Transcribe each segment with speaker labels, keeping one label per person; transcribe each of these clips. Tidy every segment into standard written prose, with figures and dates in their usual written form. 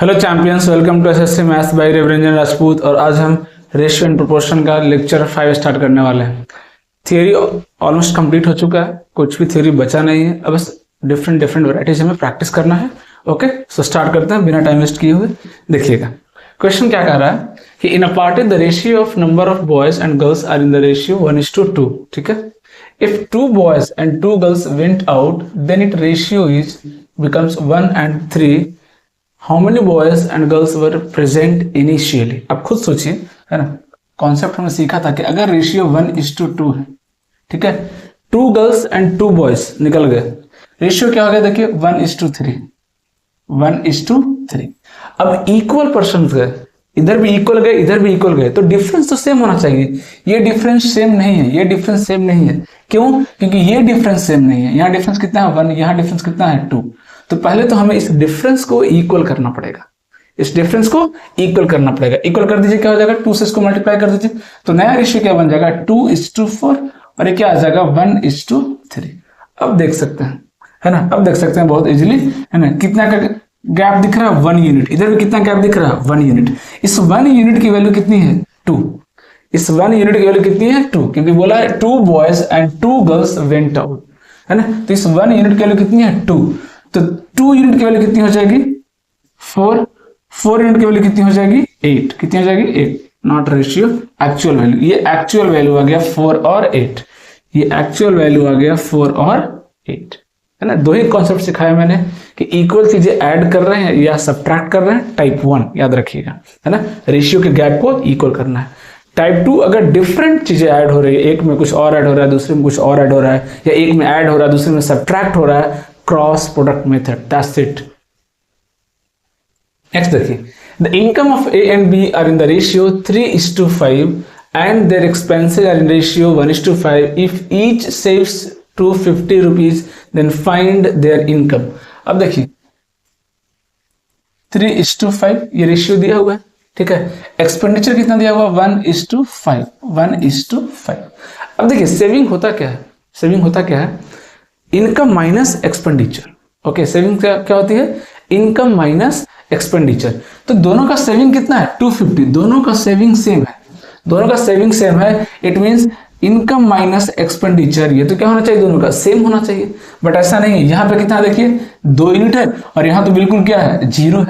Speaker 1: Hello champions, welcome to SSC maths by Raviranjan Rajput. और आज हम रेशियो एंड प्रोपोर्शन का लेक्चर 5 स्टार्ट करने वाले हैं। थियरी ऑलमोस्ट कंप्लीट हो चुका है, कुछ भी थियरी बचा नहीं है। अब बस डिफरेंट वैरायटीज हमें प्रैक्टिस करना है। ओके, सो स्टार्ट करते हैं बिना टाइम वेस्ट किए हुए। देखिएगा क्वेश्चन क्या कह रहा है कि in a party the ratio of number of boys and girls are in the ratio 1:2। ठीक है, if 2 boys and 2 girls went out then its ratio is becomes 1:3। How many boys and girls were present initially. अब खुद सोचिए, है ना, concept हमने सीखा था कि अगर रेशियो 1:2 है, ठीक है, 2 गर्ल्स एंड 2 बॉयज निकल गए, रेशियो क्या हो गया? देखिए 1:3, 1:3। अब इक्वल पर्सन गए, इधर भी इक्वल गए, इधर भी इक्वल गए, तो डिफरेंस तो सेम होना चाहिए। ये डिफरेंस सेम नहीं है, ये डिफरेंस सेम नहीं है। क्यों? क्योंकि ये डिफरेंस सेम नहीं है। यहाँ डिफरेंस कितना है? 1, यहाँ डिफरेंस कितना है? 2। तो पहले तो हमें इस डिफरेंस को इक्वल करना पड़ेगा, इस डिफरेंस को इक्वल करना पड़ेगा। इक्वल कर दीजिए, क्या हो जाएगा? 2 से इसको मल्टीप्लाई कर दीजिए, तो नया रेशियो क्या बन जाएगा? 2:4। और ये क्या आ जाएगा? 1:3। अब देख सकते हैं, है ना, अब देख सकते हैं बहुत इजीली, है ना, कितना का गैप दिख रहा है? 1 यूनिट। इधर भी कितना गैप दिख रहा है? 1 यूनिट। इस 1 यूनिट की वैल्यू कितनी है? 2। इस 1 यूनिट की वैल्यू कितनी है? 2, क्योंकि बोला है 2 boys and 2 girls went out, है ना। तो इस 1 यूनिट की वैल्यू कितनी है? 2। तो 2 यूनिट की वैल्यू कितनी हो जाएगी? 4। 4 यूनिट की वैल्यू कितनी हो जाएगी? 8। कितनी हो जाएगी? 8। Not ratio, actual value. ये एक्चुअल वैल्यू आ गया 4 और 8। ये एक्चुअल वैल्यू आ गया 4 और 8, है ना। दो ही कॉन्सेप्ट सिखाया मैंने कि इक्वल चीजें ऐड कर रहे हैं या सब्ट्रैक्ट कर रहे हैं, टाइप 1 याद रखिएगा, है ना। रेशियो के गैप को इक्वल करना है। टाइप 2 अगर डिफरेंट चीजें ऐड हो रही है, एक में कुछ और ऐड हो रहा है, दूसरे में कुछ और ऐड हो रहा है, या एक में ऐड हो रहा है दूसरे में सब्ट्रैक्ट हो रहा है, cross product method, that's it. Next देखिए, the income of A and B are in the ratio 3:5 and their expenses are in ratio 1:5. if each saves 250 rupees then find their income। अब देखिए 3:5 ये ratio दिया हुआ है, ठीक है। Expenditure कितना दिया हुआ? 1:5, 1:5। अब देखिए सेविंग होता क्या है? सेविंग होता क्या है? Income minus expenditure. Okay, saving क्या होती है? Income minus expenditure. तो दोनों का सेविंग कितना है? 250। दोनों का सेविंग सेम है, दोनों का सेविंग सेम है। It means income minus expenditure, ये तो क्या होना चाहिए? दोनों का सेम होना चाहिए। बट ऐसा नहीं है। यहाँ पे कितना देखिए 2 यूनिट है, और यहाँ तो बिल्कुल क्या है? 0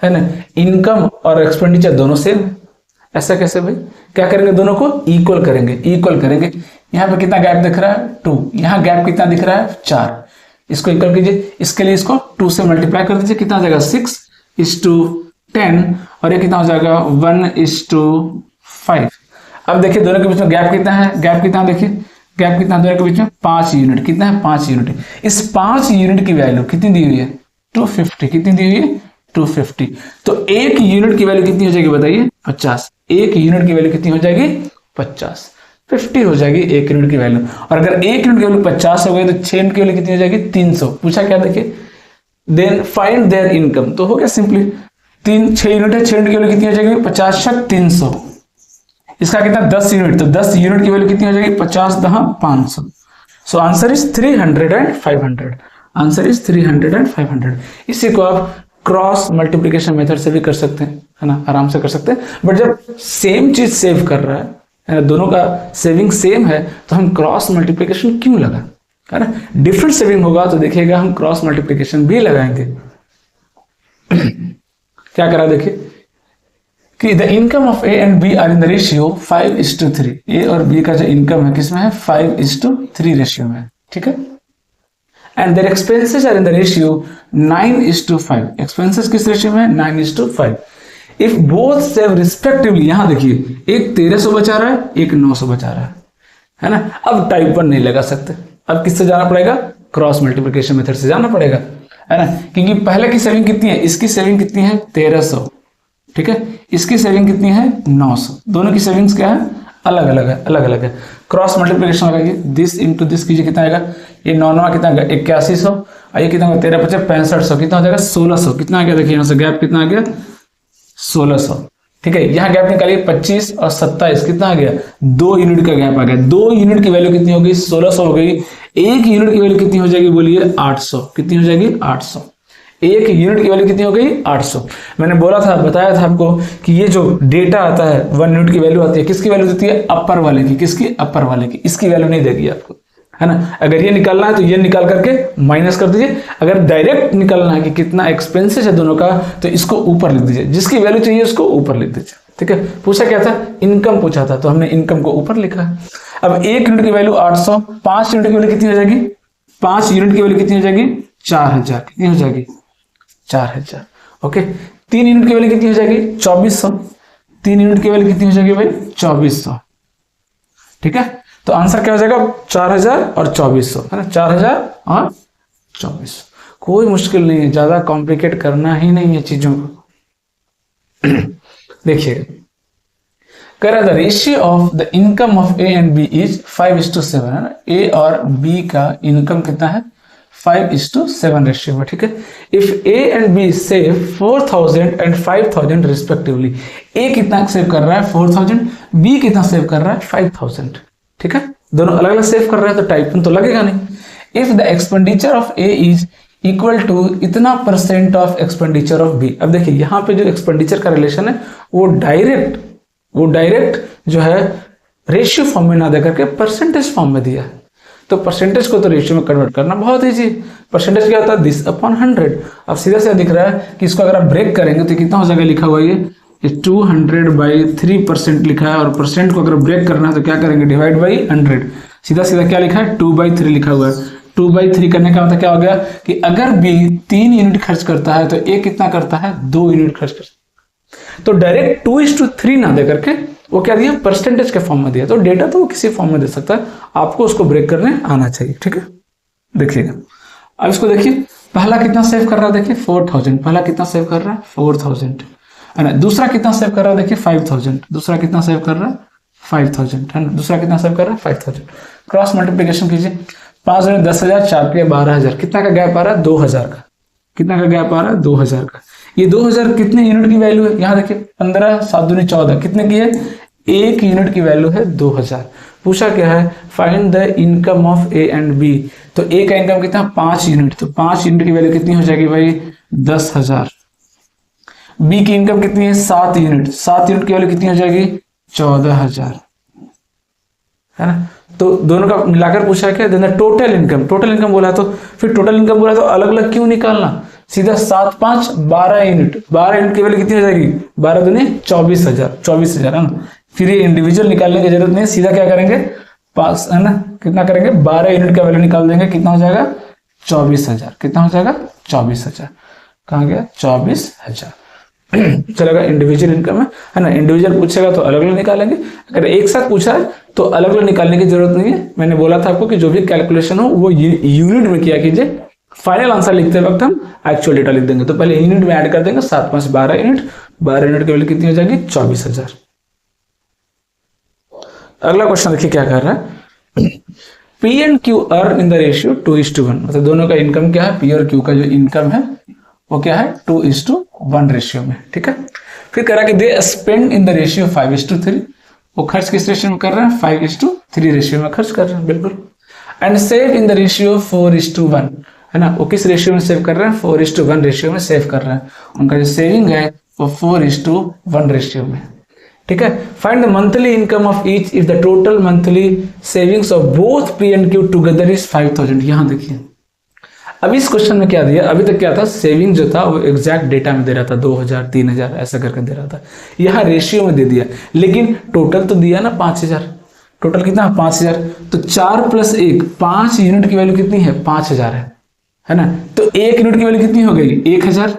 Speaker 1: है ना। इनकम और एक्सपेंडिचर दोनों सेम है। ऐसा कैसे भाई? क्या करेंगे? दोनों को इक्वल करेंगे, इक्वल करेंगे। यहाँ पे कितना गैप दिख रहा है? 2। यहाँ गैप कितना दिख रहा है? 4। इसको इक्वल कीजिए। इसके लिए इसको 2 से मल्टीप्लाई कर दीजिए, कितना हो जाएगा? 6:10। और ये कितना हो जाएगा? 1:5। अब देखिए दोनों के बीच में गैप कितना है? गैप कितना देखिए, गैप कितना दोनों के बीच में? 5 यूनिट। कितना है? 5 यूनिट। इस 5 यूनिट की वैल्यू कितनी दी हुई है? 250। कितनी दी हुई है? 250। तो 1 यूनिट की वैल्यू कितनी हो जाएगी बताइए? 50। 1 यूनिट की वैल्यू कितनी हो जाएगी? 50। 50 हो जाएगी 1 यूनिट की वैल्यू। और अगर 1 यूनिट की वैल्यू 50 हो गई तो 6 यूनिट की वैल्यू कितनी हो जाएगी? 300। पूछा क्या देखिए, देन फाइंड देयर इनकम। तो हो गया सिंपली, 6 यूनिट है, 6 यूनिट की वैल्यू कितनी हो जाएगी? 50 × 300। इसका कितना? 10 यूनिट। तो 10 यूनिट की वैल्यू कितनी हो जाएगी? 50×10 500। So answer is 300 and 500। Answer is 300 and 500। इसी को आप क्रॉस मल्टीप्लिकेशन मेथड से भी कर सकते हैं, है ना, आराम से कर सकते हैं। बट जब सेम चीज सेव कर रहा है ना, दोनों का सेविंग सेम है, तो हम क्रॉस मल्टीप्लिकेशन क्यों लगा, है ना। डिफरेंट सेविंग होगा तो देखिएगा हम क्रॉस मल्टीप्लिकेशन भी लगाएंगे। क्या करा देखिए कि the income of A and B are in the ratio 5:3। A और बी का जो इनकम है किसमें है? 5:3 रेशियो में, ठीक है। And their expenses are in the ratio 9:5। Expenses किस रेशियो में? 9:5। इफ बोथ सेव रिस्पेक्टिवली, यहां देखिए एक 1300 बचा रहा है, एक 900 बचा रहा है ना। अब टाइप 1 नहीं लगा सकते, अब किससे जाना पड़ेगा? क्रॉस मल्टीप्लिकेशन मेथड से जाना पड़ेगा, है ना। क्योंकि पहले की सेविंग कितनी है? इसकी सेविंग कितनी है? 1300, ठीक है। इसकी सेविंग कितनी है? 900। दोनों की सेविंग्स क्या है? अलग अलग है, अलग अलग है। क्रॉस मल्टीप्लिकेशन लगाइए, दिस इंटू दिस कीजिए, कितना आएगा? ये 9 कितना आएगा? 8100। और ये कितना होगा? 13×5 6500। कितना हो जाएगा? 1600। कितना आ गया देखिए, यहाँ से गैप कितना आ गया? 1600, ठीक है। यहाँ गैप निकालिए, 25 और 27 कितना आ गया? 2 यूनिट का गैप आ गया। 2 यूनिट की वैल्यू कितनी हो गई? 1600 हो गई। 1 यूनिट की वैल्यू कितनी हो जाएगी बोलिए? 800। कितनी हो जाएगी? 800। एक यूनिट की वैल्यू कितनी हो गई 800। मैंने बोला था, बताया था आपको कि ये जो डेटा आता है 1 यूनिट की वैल्यू आती है, किसकी वैल्यू देती है? अपर वाले की। किसकी? अपर वाले की। इसकी वैल्यू नहीं देगी आपको, है ना। अगर ये निकालना है तो ये निकाल करके माइनस कर दीजिए। अगर डायरेक्ट निकालना है कि कितना एक्सपेंसेस है दोनों का, तो इसको ऊपर लिख दीजिए। जिसकी वैल्यू चाहिए उसको ऊपर लिख दीजिए, ठीक है। पूछा क्या था? इनकम पूछा था, तो हमने इनकम को ऊपर लिखा। अब 1 यूनिट की वैल्यू 800, 5 यूनिट की वैल्यू कितनी हो जाएगी? 5 यूनिट की वैल्यू कितनी हो जाएगी? 4000। कितनी हो जाएगी? 4000। ओके। 3 यूनिट की वैल्यू कितनी हो जाएगी? 2400। 3 यूनिट की वैल्यू कितनी हो जाएगी भाई? 2400। ठीक है, तो आंसर क्या हो जाएगा? 4000 और 2400, है ना। 4000 और 2400। कोई मुश्किल नहीं है, ज्यादा कॉम्प्लिकेट करना ही नहीं है चीजों को। देखिएगा, कह रहा था ratio of the income of A and B is 5:7, है ना। ए और बी का इनकम कितना है? 5:7 रेशियो में, ठीक है। If A and B save 4000 and 5000 respectively, A कितना सेव कर रहा है? 4000, बी कितना सेव कर रहा है? 5000, ठीक है। दोनों अलग अलग सेव कर रहे हैं तो टाइप तो लगेगा नहीं। If the expenditure of A is equal to इतना % ऑफ एक्सपेंडिचर ऑफ बी। अब देखिए यहाँ पे जो एक्सपेंडिचर का रिलेशन है वो डायरेक्ट जो है रेशियो फॉर्म में ना दे करके परसेंटेज फॉर्म में दिया है। तो परसेंटेज को तो रेशियो में कन्वर्ट करना बहुत ईजी। परसेंटेज क्या होता है? 10/100। अब सीधा सीधा दिख रहा है कि इसको अगर आप ब्रेक करेंगे तो कितना हो जाएगा? लिखा हुआ ये 200/3% लिखा है, और परसेंट को अगर ब्रेक करना है तो क्या करेंगे? Divide by 100। सीधा सीधा क्या लिखा है? 2/3 लिखा हुआ है। 2/3 करने का मतलब क्या हो गया कि अगर बी 3 यूनिट खर्च करता है तो ए कितना करता है? 2 यूनिट खर्च करता है। तो डायरेक्ट 2:3 ना दे करके वो क्या दिया? परसेंटेज के फॉर्म में दिया। तो डेटा तो वो किसी फॉर्म में दे सकता है, आपको उसको ब्रेक करने आना चाहिए, ठीक है। देखिएगा, अब इसको देखिए, पहला कितना सेव कर रहा है? देखिए 4000। पहला कितना सेव कर रहा है? 4000, है ना। दूसरा कितना सेव कर रहा है? देखिए 5000। दूसरा कितना सेव कर रहा है? 5000, है ना। दूसरा कितना सेव कर रहा है? 5000। क्रॉस मल्टीप्लीकेशन कीजिए। 5 में 10,000, 4 के 12,000, कितना का गैप आ रहा है? 2000 का। कितना का गैप आ रहा है? 2000 का। ये 2000 कितने यूनिट की वैल्यू है? यहाँ देखिए 15 7 दूनी 14, कितने की है? 1 यूनिट की वैल्यू है 2000। पूछा क्या है? Find the income of A and B. तो ए का इनकम कितना? 5 यूनिट। तो 5 यूनिट की वैल्यू कितनी हो जाएगी भाई? 10,000। बी की इनकम कितनी है? 7 यूनिट। 7 यूनिट की वैल्यू कितनी हो जाएगी? 14,000, है ना। तो दोनों का मिलाकर पूछा क्या? देना टोटल इनकम। टोटल इनकम बोला तो फिर टोटल इनकम बोला तो अलग अलग क्यों निकालना? सीधा 7 5 12 यूनिट। 12 यूनिट की वैल्यू कितनी हो जाएगी? 12 दूनी 24,000। 24,000, है ना। फिर ये इंडिविजुअल निकालने की जरूरत नहीं, सीधा क्या करेंगे? पास, है ना। कितना करेंगे? 12 यूनिट का वैल्यू निकाल देंगे। कितना हो जाएगा? 24,000। कितना हो जाएगा? 24,000। कहाँ गया? 24,000। चलेगा, इंडिविजुअल इनकम है ना। इंडिविजुअल पूछेगा तो अलग अलग निकालेंगे, अगर एक साथ पूछा है तो अलग अलग निकालने की जरूरत नहीं है। मैंने बोला था आपको कि जो भी कैलकुलेशन हो वो यूनिट में किया कीजिए। फाइनल आंसर लिखते वक्त हम एक्चुअल डेटा लिख देंगे। तो पहले यूनिट में ऐड कर देंगे। 7 5 12 यूनिट। 12 यूनिट की वैल्यू कितनी हो जाएगी? 24,000। अगला क्वेश्चन देखिए क्या कर रहा है। P and Q earn in the ratio 2:1। मतलब दोनों का इनकम क्या है? पी और क्यू का जो इनकम है वो क्या है? 2:1 रेशियो में, ठीक है। फिर कह रहा है कि they spend in the ratio 5:3। वो खर्च किस रेशियो में कर रहे हैं? 5:3 रेशियो में खर्च कर रहे हैं, बिल्कुल। And save in the ratio 4:1, है ना। वो किस रेशियो में सेव कर रहे हैं? 4:1 रेशियो में सेव कर रहे हैं। उनका जो सेविंग है वो 4:1 रेशियो में, ठीक है। Find the monthly income of each if the total monthly savings of both P and Q together is 5,000। यहां देखिए, अभी इस क्वेश्चन में क्या दिया? अभी तक क्या था? सेविंग जो था वो एग्जैक्ट डेटा में दे रहा था, 2000 3000 ऐसा करके दे रहा था। यहाँ रेशियो में दे दिया, लेकिन टोटल तो दिया ना 5000। टोटल कितना? 5000। तो 4 + 1 5 यूनिट की वैल्यू कितनी है? 5000 है ना। तो 1 यूनिट की वैल्यू कितनी हो गई? 1000,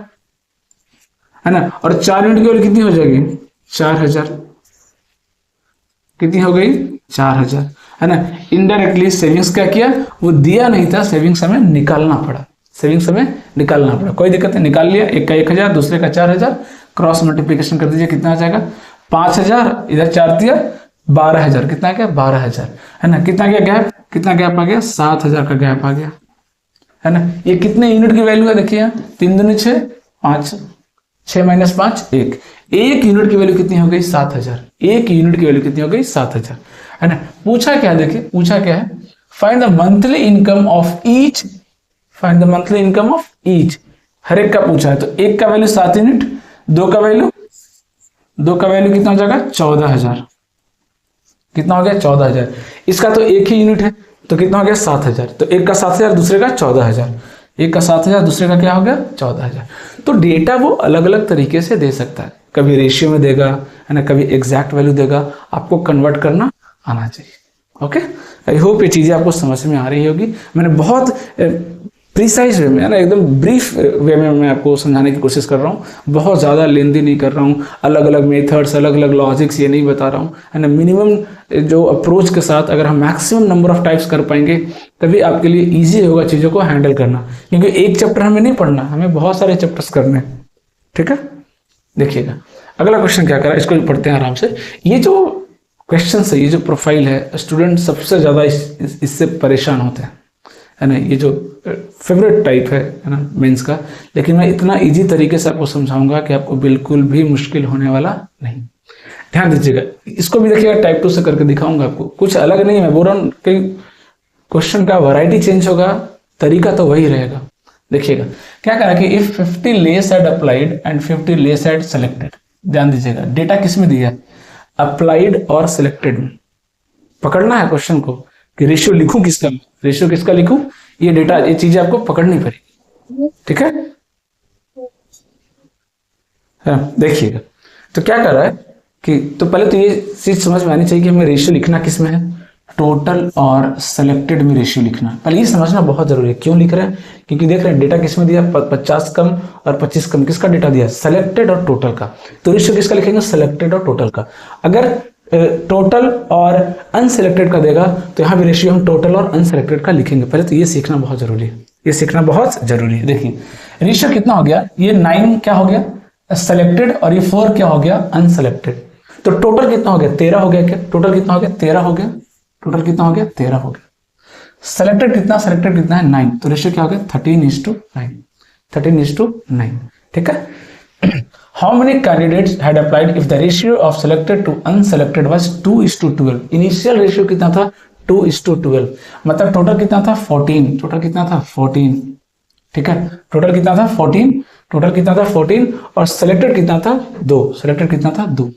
Speaker 1: है ना। और 4 यूनिट की वैल्यू कितनी हो जाएगी? 4000। कितनी हो गई? 4000, है ना। इनडायरेक्टली सेविंग्स क्या किया? वो दिया नहीं था, सेविंग्स हमें निकालना पड़ा। सेविंग्स हमें निकालना पड़ा, कोई दिक्कत नहीं, निकाल लिया। एक का 1000, दूसरे का 4000। क्रॉस मल्टीप्लीकेशन कर दीजिए, कितना आ जाएगा? 5000 इधर 4 दिया 12,000। कितना गया? 12,000, है ना। कितना गया गैप? कितना गैप आ गया? 7,000 का गैप आ गया, है ना। ये कितने यूनिट की वैल्यू है? देखिए 3 दूनी 6 5, 6 - 5 1। 1 यूनिट की वैल्यू कितनी हो गई? 7,000। 1 यूनिट की वैल्यू कितनी हो गई? 7,000, है ना। पूछा क्या? देखिए पूछा क्या है? Find the monthly income of each. Find the monthly income of each, हर एक का पूछा है, तो एक का वैल्यू 7 यूनिट, दो का वैल्यू कितना हो जाएगा 14,000। कितना हो गया 14,000। इसका तो एक ही यूनिट है तो कितना हो गया 7,000। तो एक का 7,000 दूसरे का 14,000, एक का 7,000 दूसरे का क्या हो गया 14,000। तो डेटा वो अलग अलग तरीके से दे सकता है, कभी रेशियो में देगा है ना, कभी एग्जैक्ट वैल्यू देगा, आपको कन्वर्ट करना आना चाहिए। ओके, आई होप ये चीज़ें आपको समझ में आ रही होगी। मैंने बहुत प्रिसाइज वे में है ना, एकदम ब्रीफ वे में मैं आपको समझाने की कोशिश कर रहा हूँ, बहुत ज़्यादा लेंदी नहीं कर रहा हूँ, अलग अलग मेथड्स, अलग अलग लॉजिक्स ये नहीं बता रहा हूँ, है ना। मिनिमम जो अप्रोच के साथ अगर हम मैक्सिमम नंबर ऑफ टाइप्स कर पाएंगे तभी आपके लिए ईजी होगा चीज़ों को हैंडल करना, क्योंकि एक चैप्टर हमें नहीं पढ़ना, हमें बहुत सारे चैप्टर्स करने हैं। ठीक है, देखिएगा अगला क्वेश्चन क्या करा, इसको पढ़ते हैं आराम से। ये जो क्वेश्चन है, ये जो प्रोफाइल है, स्टूडेंट सबसे ज़्यादा इससे परेशान होते हैं, है ना। ये जो फेवरेट टाइप है ना मेंस का, लेकिन मैं इतना इजी तरीके से आपको समझाऊंगा कि आपको बिल्कुल भी मुश्किल होने वाला नहीं। ध्यान दीजिएगा, इसको भी देखिएगा, टाइप 2 से करके दिखाऊंगा आपको, कुछ अलग नहीं है, बोल रहा हूँ कि क्वेश्चन का वैरायटी चेंज होगा, तरीका तो वही रहेगा। देखिएगा क्या करा कि if 50 less had applied and 50 less had selected. ध्यान दीजिएगा, डेटा किस में दिया, अप्लाइड और सिलेक्टेड में। पकड़ना है क्वेश्चन को कि रेशियो लिखूं किसका, रेशियो किसका लिखूं, ये डेटा, ये चीजें आपको पकड़नी पड़ेगी। ठीक है, देखिएगा तो क्या कर रहा है कि, तो पहले तो ये चीज समझ में आनी चाहिए कि हमें रेशियो लिखना किस में है, टोटल और सेलेक्टेड में रेशियो लिखना है। पहले ये समझना बहुत जरूरी है, क्यों लिख रहे हैं, क्योंकि देख रहे हैं डेटा किस में दिया, 50 कम और 25 कम, किसका डेटा दिया, सेलेक्टेड और टोटल का। तो रेशियो किसका लिखेंगे, सेलेक्टेड और टोटल का। अगर टोटल और अनसेलेक्टेड का देगा तो यहाँ भी रेशियो हम टोटल और अनसेलेक्टेड का लिखेंगे। पहले तो ये सीखना बहुत जरूरी है, ये सीखना बहुत जरूरी है। देखिए रेशियो कितना हो गया, ये 9 क्या हो गया सेलेक्टेड और ये 4 क्या हो गया अनसेलेक्टेड। तो टोटल कितना हो गया 13 हो गया, क्या टोटल कितना हो गया 13 हो गया, टोटल कितना हो गया 13 हो गया। सेलेक्टेड कितना है 9, तो रेशियो क्या हो गया 13:9, 13:9। ठीक है, How many candidates had applied if the ratio of selected to unselected was 2:12? Initial ratio कितना था 2:12, मतलब टोटल कितना था 14, टोटल कितना था 14। ठीक है, टोटल कितना था 14, टोटल कितना था 14 और सेलेक्टेड कितना था 2, सेलेक्टेड कितना था 2।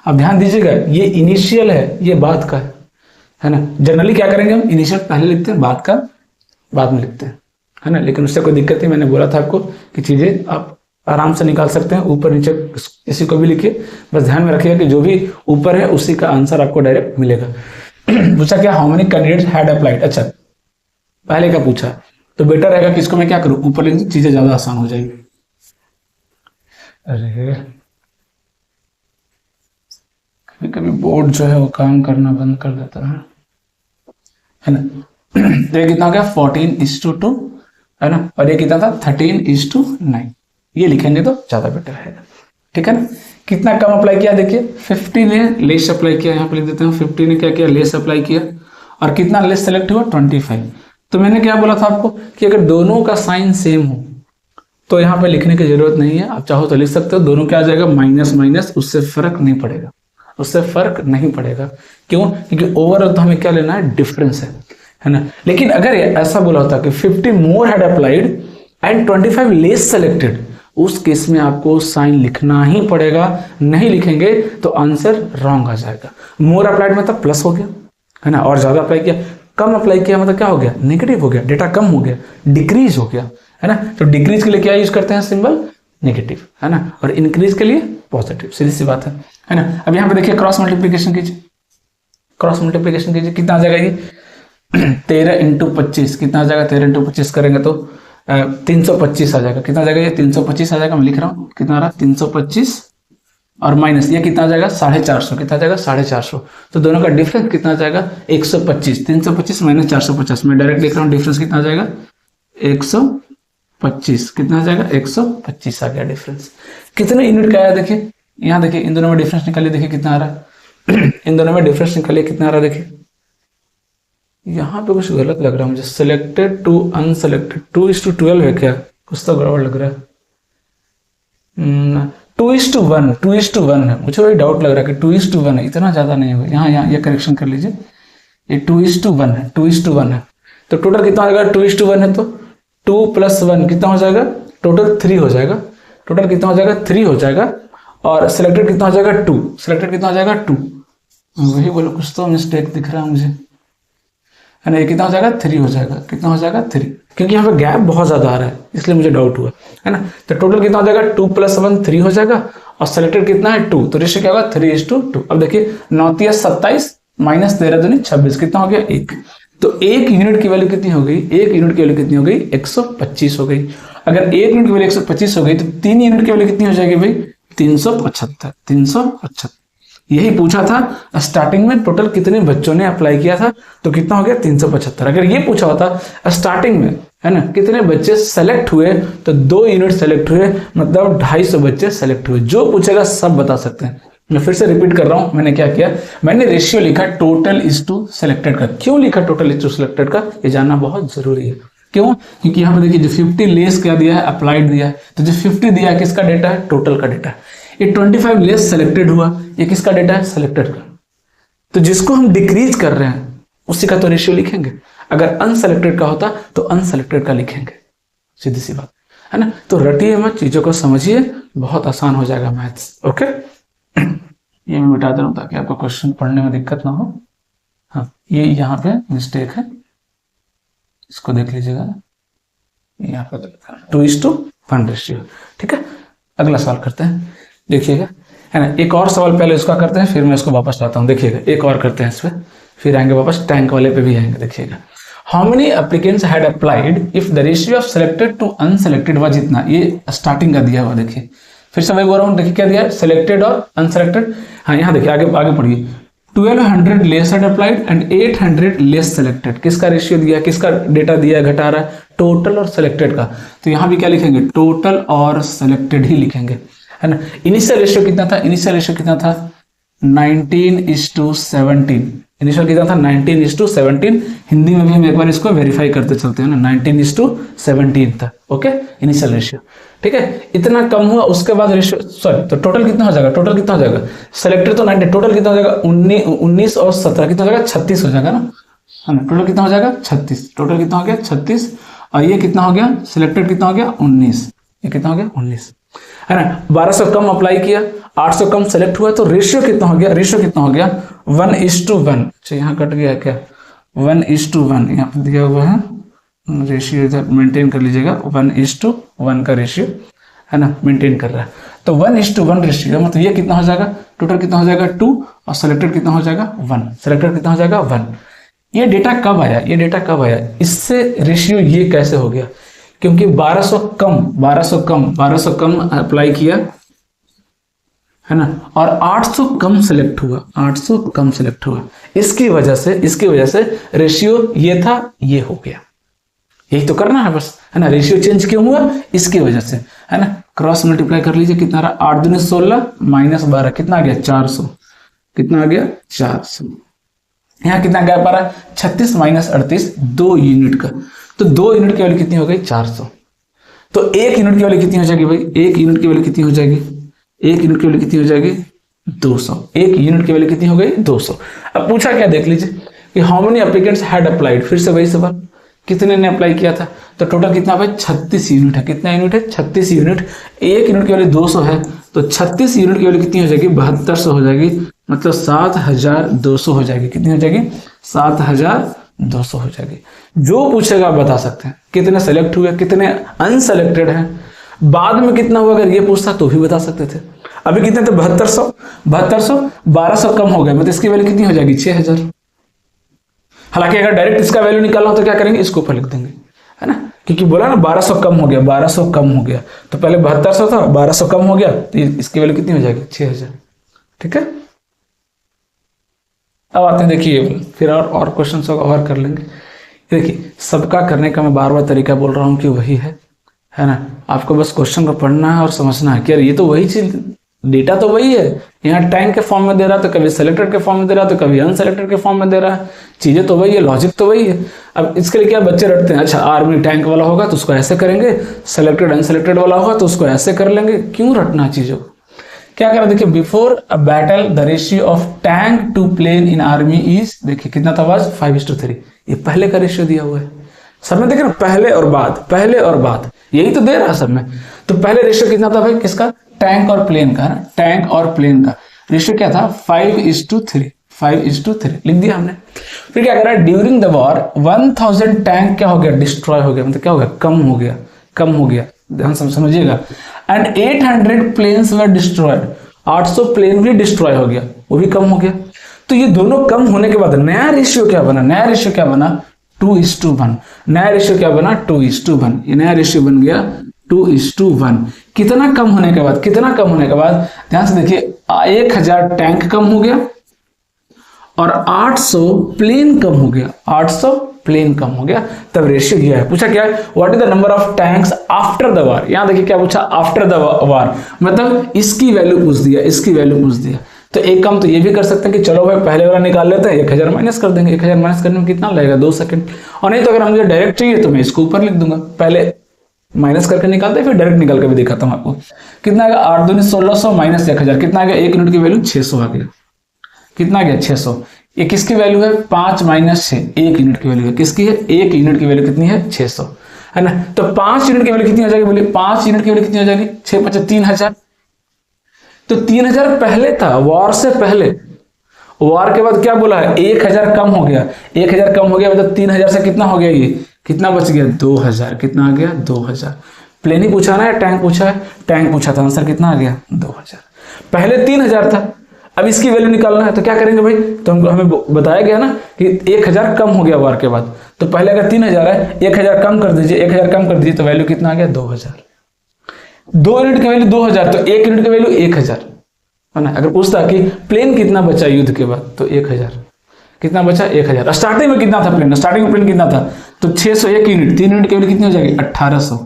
Speaker 1: अब ध्यान दीजिएगा, ये इनिशियल है, ये बाद का है ना। जनरली क्या करेंगे हम, इनिशियल पहले लिखते हैं, बाद का बाद में लिखते हैं, है ना। लेकिन उससे कोई दिक्कत नहीं, मैंने बोला था आपको कि चीजें आप आराम से निकाल सकते हैं, ऊपर नीचे किसी को भी लिखिए, बस ध्यान में रखिएगा कि जो भी ऊपर है उसी का आंसर आपको डायरेक्ट मिलेगा। पूछा क्या, how many candidates had applied, अच्छा पहले का पूछा, तो बेटर रहेगा कि इसको मैं क्या करूं, ऊपर लिख, चीजें ज्यादा आसान हो जाएगी। अरे कभी कभी बोर्ड जो है वो काम करना बंद कर देता है ना। तो ये कितना हो गया 14:2 है ना, और ये कितना था 13:9। ये लिखेंगे तो ज्यादा बेटर है। ठीक है ना, कितना कम अप्लाई किया, देखिए 50 ने लेस अप्लाई किया, यहाँ पे लिख देते हैं 50 ने क्या किया लेस अप्लाई किया, और कितना लेस सेलेक्ट हुआ 25। तो मैंने क्या बोला था आपको कि अगर दोनों का साइन सेम हो तो यहाँ पे लिखने की जरूरत नहीं है, आप चाहो तो लिख सकते हो, दोनों क्या आ जाएगा माइनस माइनस, उससे फर्क नहीं पड़ेगा, उससे फर्क नहीं पड़ेगा। क्यों, क्योंकि ओवरऑल तो हमें क्या लेना है, डिफरेंस है ना। लेकिन अगर ऐसा बोला होता कि 50 more had applied and 25 less selected, उस केस में आपको साइन लिखना ही पड़ेगा, नहीं लिखेंगे तो आंसर रॉन्ग आ जाएगा। मोर अप्लाइड मतलब प्लस हो गया है ना, और ज्यादा अप्लाई किया, कम अप्लाई किया मतलब क्या हो गया नेगेटिव हो गया, डेटा कम हो गया, डिक्रीज हो गया है ना। तो डिक्रीज के लिए क्या यूज करते हैं सिंबल नेगेटिव है ना, और इंक्रीज के लिए पॉजिटिव, सीधी सी बात है ना। अब यहाँ पे देखिए क्रॉस मल्टीप्लीकेशन कीजिए, क्रॉस मल्टीप्लीकेशन कीजिए, कितना आ जाएगा ये 13 × 25, कितना आ जाएगा 13 × 25 करेंगे तो 325 आ जाएगा। कितना आ जाएगा ये 325 आ जाएगा, मैं लिख रहा हूँ कितना आ रहा 325, और माइनस ये कितना आ जाएगा 450, कितना आ जाएगा 450। तो दोनों का डिफरेंस कितना आ जाएगा 125, 325 माइनस 450, मैं डायरेक्ट लिख रहा हूँ, डिफरेंस कितना आ जाएगा 125, कितना आ जाएगा 125 आ गया डिफरेंस। कितने यूनिट का आया देखिए, यहाँ देखिए इन दोनों में डिफरेंस निकालिए, देखिए कितना आ रहा है इन दोनों में डिफरेंस निकालिए कितना आ रहा है। देखिए यहाँ पे कुछ गलत लग रहा है मुझे, सिलेक्टेड टू अनसेलेक्टेड 2:12 है क्या, कुछ तो गड़बड़ लग रहा है। 2:1 है, मुझे वही डाउट लग रहा है कि 2:1 है, इतना ज्यादा नहीं होगा। यहाँ ये करेक्शन कर लीजिए, ये 2:1 है, 2:1 है। तो टोटल कितना हो जाएगा 2:1 है तो 2 + 1 कितना हो जाएगा टोटल 3 हो जाएगा, टोटल कितना हो जाएगा 3 हो जाएगा, और सिलेक्टेड कितना हो जाएगा 2, सिलेक्टेड कितना हो जाएगा 2, वही बोलो कुछ तो मिस्टेक दिख रहा है मुझे, है ना। ये कितना हो जाएगा 3 हो जाएगा, कितना हो जाएगा 3, क्योंकि यहाँ पे गैप बहुत ज्यादा आ रहा है इसलिए मुझे डाउट हुआ, है ना। तो टोटल कितना हो जाएगा 2 + 1 3 हो जाएगा, और सिलेक्टेड कितना है 2, तो रेशियो क्या होगा 3:2। अब देखिए 9 × 27 - 13 दूनी 26, कितना हो गया 1। तो 1 यूनिट की वैल्यू कितनी हो गई, 1 यूनिट की वैल्यू कितनी हो गई 125 हो गई। अगर 1 यूनिट की वैल्यू 125 हो गई तो 3 यूनिट की वैल्यू कितनी हो जाएगी भाई 375, 375। यही पूछा था स्टार्टिंग में टोटल कितने बच्चों ने अप्लाई किया था, तो कितना हो गया 375। अगर ये पूछा होता स्टार्टिंग में, है ना, कितने बच्चे सेलेक्ट हुए, तो 2 यूनिट सेलेक्ट हुए, मतलब 250 बच्चे सेलेक्ट हुए। जो पूछेगा सब बता सकते हैं। मैं फिर से रिपीट कर रहा हूं, मैंने क्या किया, मैंने रेशियो लिखा टोटल इज टू सिलेक्टेड का। क्यों लिखा टोटल इज टू सिलेक्टेड का, ये जानना बहुत जरूरी है। क्यों, क्योंकि यहाँ पे देखिए जो 50 लेस क्या दिया है, अप्लाइड दिया है, तो जो 50 दिया है किसका डेटा है, टोटल का डेटा है। ये 25 लेस सेलेक्टेड हुआ, ये किसका डेटा है, सिलेक्टेड का। तो जिसको हम डिक्रीज कर रहे हैं उसी का तो रेशियो लिखेंगे। अगर अनसेलेक्टेड का होता तो अनसेलेक्टेड का लिखेंगे, सीधी सी बात, है ना। तो रटिए मत, चीजों को समझिए, बहुत आसान हो जाएगा मैथ्स। ओके, ये मैं मिटा दे रहा हूं ताकि आपको क्वेश्चन पढ़ने में दिक्कत ना हो। हाँ, ये यहाँ पे मिस्टेक है, इसको देख लीजिएगा, यहाँ पे 2:1 रेशियो। ठीक है, अगला सवाल करते हैं, देखिएगा, है ना। एक और सवाल पहले उसका करते हैं, फिर मैं इसको वापस लाता हूँ। देखिएगा, एक और करते हैं इस पे, फिर आएंगे वापस टैंक वाले पे भी आएंगे। देखिएगा, how many applicants had applied if the ratio of selected to unselected was इतना। ये स्टार्टिंग का दिया हुआ, देखिए फिर से मैं बोल रहा हूँ, देखिए क्या दिया है, सिलेक्टेड और अनसेलेक्टेड। हाँ, यहाँ देखिए, आगे आगे पढ़िए, 1200 less had applied and 800 less selected. किसका रेशियो दिया, किसका डेटा दिया, घटा रहा है, टोटल और सिलेक्टेड का। तो यहाँ भी क्या लिखेंगे, टोटल और सिलेक्टेड ही लिखेंगे, है ना। इनिशियल रेशियो कितना था, इनिशियल रेशियो कितना था 19:17। इनिशियल कितना था 19:17। हिंदी में भी हम एक बार इसको वेरीफाई करते चलते हैं ना, 19:17 था। ओके, इनिशियल रेशियो, ठीक है। इतना कम हुआ, उसके बाद रेशियो, सॉरी, तो टोटल कितना हो जाएगा, टोटल कितना हो जाएगा, सेलेक्टेड तो 90, टोटल कितना हो जाएगा 19 और 17 कितना हो जाएगा 36 हो जाएगा ना, है ना। टोटल कितना हो जाएगा 36, टोटल कितना हो गया 36, और ये कितना हो गया, सिलेक्टेड कितना हो गया 19, ये कितना हो गया 19, है ना। 1200 कम अप्लाई किया, 800 कम सेलेक्ट हुआ, तो रेशियो कितना हो गया, रेशियो कितना हो गया 1:1। अच्छा, यहाँ कट गया क्या, 1:1 यहाँ पे दिया हुआ है, रेशियो इधर मेंटेन कर लीजिएगा, 1:1 का रेशियो, है ना, मेंटेन कर रहा है। तो 1:1 रेशियो मतलब ये कितना हो जाएगा, टोटल कितना हो जाएगा 2, और सेलेक्टेड कितना हो जाएगा 1, सेलेक्टेड कितना हो जाएगा 1। ये डेटा कब आया, ये डेटा कब आया, इससे रेशियो ये कैसे हो गया, क्योंकि 1200 कम अप्लाई किया, है ना, और 800 कम सेलेक्ट हुआ, 800 कम सेलेक्ट हुआ। इसकी वजह से रेशियो ये था, ये हो गया। यही तो करना है बस, है ना। रेशियो चेंज क्यों हुआ, इसकी वजह से, है ना। क्रॉस मल्टीप्लाई कर लीजिए, कितना रहा 8 दूनी 16 -12 कितना आ गया 400, कितना आ गया 400। यहाँ कितना गैप आ रहा है 36 - 38, 2 यूनिट का। तो 2 यूनिट की वैल्यू कितनी हो गई 400। तो 1 यूनिट की वैल्यू कितनी हो जाएगी भाई, 1 यूनिट की वैल्यू कितनी हो जाएगी, 1 यूनिट की वैल्यू कितनी हो जाएगी 200। 1 यूनिट की वैल्यू कितनी हो गई 200। अब पूछा क्या, देख लीजिए कि how many applicants had applied, फिर से वही सवाल, कितने ने अप्लाई किया था, तो टोटल कितना भाई 36 यूनिट है। कितना यूनिट है 36 यूनिट। 1 यूनिट की वैल्यू 200 है, तो 36 यूनिट की वैल्यू कितनी हो जाएगी 7200 हो जाएगी, मतलब 7200 हो जाएगी। कितनी हो जाएगी 7200 हो जाएगी। जो पूछेगा आप बता सकते हैं, कितने सेलेक्ट हुए, कितने अनसेलेक्टेड हैं। बाद में कितना हुआ अगर ये पूछता तो भी बता सकते थे। अभी कितने थे 7200, 1200 कम हो गए, मतलब इसकी वैल्यू कितनी हो जाएगी 6000। हालांकि अगर डायरेक्ट इसका वैल्यू निकालना हो तो क्या करेंगे, इसको ऊपर लिख देंगे, है ना, क्योंकि बोला ना 1200 कम हो गया, 1200 कम हो गया, तो पहले 7200 था, 1200 कम हो गया, तो इसकी वैल्यू कितनी हो जाएगी 6000। ठीक है, अब आते हैं, देखिए फिर और क्वेश्चन और कर लेंगे। देखिए सबका करने का मैं बार बार तरीका बोल रहा हूँ कि वही है ना। आपको बस क्वेश्चन को पढ़ना है और समझना है कि यार ये तो वही चीज, डेटा तो वही है। यहाँ टैंक के फॉर्म में दे रहा है, तो कभी सेलेक्टेड के फॉर्म में दे रहा है, तो कभी अनसेलेक्टेड के फॉर्म में दे रहा है। चीजें तो वही है, लॉजिक तो वही है। अब इसके लिए क्या बच्चे रटते हैं, अच्छा आर्मी टैंक वाला होगा तो उसको ऐसे करेंगे, सेलेक्टेड अनसेलेक्टेड वाला होगा तो उसको ऐसे कर लेंगे। क्यों रटना चीजों को, क्या करें, देखिए before a battle the ratio of tank to plane in army is, देखिए कितना था आज 5:3। ये पहले का रेशियो दिया हुआ है। सब में देखे ना, पहले और बाद, पहले और बाद। यही तो दे रहा है सब में। तो पहले रेशियो कितना था भाई किसका, टैंक और प्लेन का, टैंक और प्लेन का रेशियो क्या था 5:3, 5:3 लिख दिया हमने। फिर क्या करा, ड्यूरिंग द वॉर 1000 टैंक क्या हो गया, डिस्ट्रॉय हो गया, मतलब क्या हो गया, कम हो गया, कम हो गया, ध्यान समझिएगा। And 800 planes were destroyed, 800 plane भी डिस्ट्रॉय हो गया, वो भी कम हो गया। तो ये दोनों कम होने के बाद नया रेशियो क्या बना, नया रेशियो क्या बना 2:1, नया रेशियो क्या बना 2:1, ये नया रेशियो बन गया 2:1। कितना कम होने के बाद, कितना कम होने के बाद, ध्यान से देखिए 1000 टैंक कम हो गया और 800 प्लेन कम हो गया, 800 प्लेन कम हो गया, तब रेशियो ये है। पूछा क्या है, what is the number of tanks after the war, यहां देखिए क्या पूछा, आफ्टर द वार, मतलब इसकी वैल्यू पूछ दिया, इसकी वैल्यू पूछ दिया। तो एक काम तो ये भी कर सकते हैं कि चलो भाई पहले वाला निकाल लेते हैं, 1000 माइनस कर देंगे, 1000 माइनस करने में कितना लगेगा 2 सेकंड, और नहीं तो अगर मुझे डायरेक्ट चाहिए तो मैं इसको ऊपर लिख दूंगा, पहले माइनस करके निकालते हैं फिर डायरेक्ट निकाल के भी दिखाता हूं आपको। कितना आएगा 8 दूनी 1600 माइनस 1000, कितना आ गया, 1 यूनिट की वैल्यू 600 आ गया, कितना आ गया 600। ये किसकी वैल्यू है 5 माइनस 6, 1 यूनिट की वैल्यू है, किसकी है 1 यूनिट की वैल्यू कितनी है 600, है ना। तो 5 यूनिट की वैल्यू कितनी हो जाएगी, बोलिए 5 यूनिट की वैल्यू कितनी हो जाएगी, 6 5 3000। तो 3000 पहले था, वॉर से पहले, वॉर के बाद क्या बोला है 1000 कम हो गया, 1000 कम हो गया, मतलब 3000 से कितना हो गया, ये कितना बच गया 2000, कितना आ गया 2000। प्लेन ही पूछा ना या टैंक पूछा है, टैंक पूछा था, आंसर कितना आ गया 2000। पहले 3000 था, अब इसकी वैल्यू निकालना है तो क्या करेंगे भाई, तो हमको हमें बताया गया ना कि 1000 कम हो गया वार के बाद, तो पहले अगर 3000 है 1000 कम कर दीजिए, 1000 कम कर दीजिए तो वैल्यू कितना आ गया 2000। 2 यूनिट की वैल्यू 2000, तो 1 यूनिट की वैल्यू 1000, है ना। अगर पूछता कि प्लेन कितना बचा युद्ध के बाद, तो 1000, कितना बचा 1000। स्टार्टिंग में कितना था प्लेन, स्टार्टिंग में प्लेन कितना था, तो 601 यूनिट, 3 यूनिट की वैल्यू कितनी हो जाएगी 1800,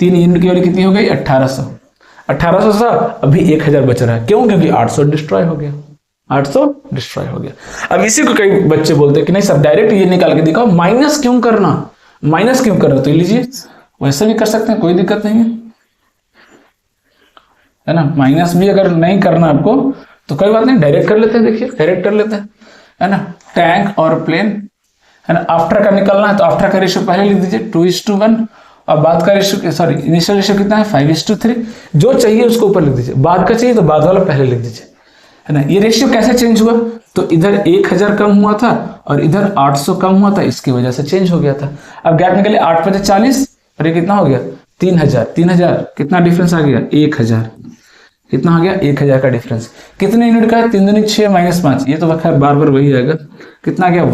Speaker 1: 3 यूनिट की वैल्यू कितनी हो गई 1800, 1800 से अभी 1000 बच रहा है, क्यों, क्योंकि 800 डिस्ट्रॉय हो गया, 800 डिस्ट्रॉय हो गया। अब इसी को कई बच्चे बोलते हैं कि नहीं सर डायरेक्ट ये निकाल के दिखाओ, माइनस क्यों करना, माइनस क्यों करना, तो लीजिए वैसे भी कर सकते हैं, कोई दिक्कत नहीं है ना। माइनस भी अगर नहीं करना आपको तो कोई बात नहीं, डायरेक्ट कर लेते हैं, देखिए डायरेक्ट कर लेते हैं, है ना। टैंक और प्लेन, है ना, आफ्टर का निकालना है तो आफ्टर का रेशियो पहले लिख दीजिए 2:1, और बाद का रेशियो, सॉरी इनिशियल रेशियो कितना है 5:3, जो चाहिए उसको ऊपर लिख दीजिए, बाद का चाहिए तो बाद वाला पहले लिख दीजिए, है ना। ये रेशियो कैसे चेंज हुआ, तो इधर 1000 कम हुआ था और इधर 800 कम हुआ था, इसकी वजह से चेंज हो गया था। अब गैप निकले 8 × 40 और ये कितना हो गया 3000, 3000 कितना डिफरेंस आ गया 1000, कितना आ गया 1000 का डिफरेंस। कितने यूनिट का है 3 दूनी 6 माइनस 5, ये तो खैर बार बार वही आएगा, कितना आ गया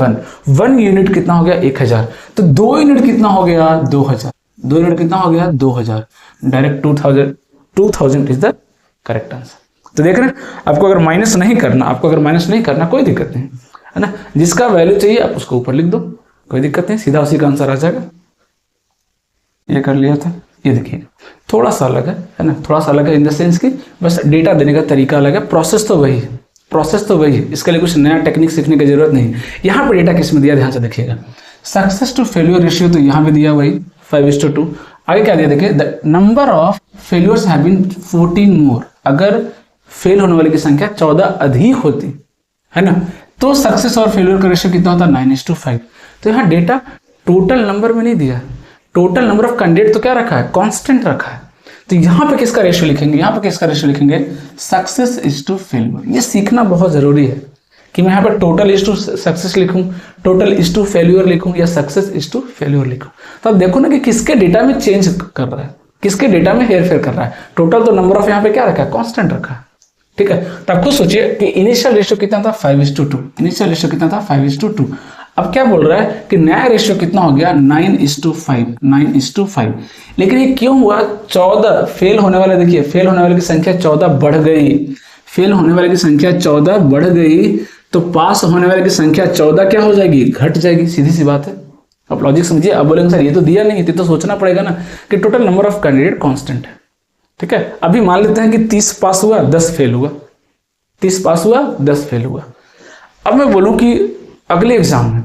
Speaker 1: 1 यूनिट कितना हो गया 1000, तो 2 यूनिट कितना हो गया 2000, 2 यूनिट कितना हो गया 2000, direct 2000 is the correct answer. तो देख रहे हैं, आपको अगर माइनस नहीं करना, आपको अगर माइनस नहीं करना कोई दिक्कत नहीं, है ना, जिसका वैल्यू चाहिए आप उसको ऊपर लिख दो, कोई दिक्कत नहीं, सीधा उसी का आंसर आ जाएगा। ये कर लिया था, ये देखिए थोड़ा सा अलग है ना, थोड़ा सा अलग है इन द सेंस कि बस डेटा देने का तरीका अलग है, प्रोसेस तो वही है, प्रोसेस तो वही है, इसके लिए कुछ नया टेक्निक सीखने की जरूरत नहीं। यहाँ पर डेटा किस में दिया, ध्यान से देखिएगा, सक्सेस टू फेल्यूर रेशियो तो यहाँ पे दिया वही 5:2। आगे क्या दिया देखिए, the number of failures have been 14 more, अगर फेल होने वाले की संख्या 14 अधिक होती है ना, तो सक्सेस और फेल्यूर का रेशियो कितना होता 9:5। तो यहाँ डेटा टोटल नंबर में नहीं दिया, टोटल नंबर ऑफ कैंडिडेट तो क्या रखा है कांस्टेंट रखा है, तो यहाँ पे किसका रेशियो लिखेंगे, यहाँ पे किसका रेशियो लिखेंगे सक्सेस इज टू फेल्यूर। ये सीखना बहुत जरूरी है कि मैं यहाँ पर टोटल इज टू सक्सेस लिखूं, टोटल इज टू फेल्यूर लिखूं या सक्सेस इज टू फेल्यूर लिखूं। तो अब देखो ना कि किसके डेटा में चेंज कर रहा है, किसके डेटा में हेर फेर कर रहा है। टोटल तो नंबर ऑफ यहाँ पे क्या रखा है कांस्टेंट रखा है, ठीक है। तो आप खुद सोचिए कि इनिशियल रेशियो कितना था 5:2, इनिशियल रेशियो कितना था 5:2। अब क्या बोल रहा है कि नया रेशियो कितना हो गया 9:5, 9:5। लेकिन ये क्यों हुआ 14 फेल होने वाले, देखिए फेल होने वाले की संख्या 14 बढ़ गई, फेल होने वाले की संख्या 14 बढ़ गई, तो पास होने वाले की संख्या 14 क्या हो जाएगी घट जाएगी, सीधी सी बात है। आप लॉजिक समझिए। अब बोलेंगे सर ये तो दिया नहीं, तो सोचना पड़ेगा ना कि total number of candidate constant है, ठीक है। अभी मान लेते हैं कि 30 पास हुआ 10 फेल हुआ, 30 पास हुआ 10 फेल हुआ। अब मैं बोलूं कि अगले एग्जाम में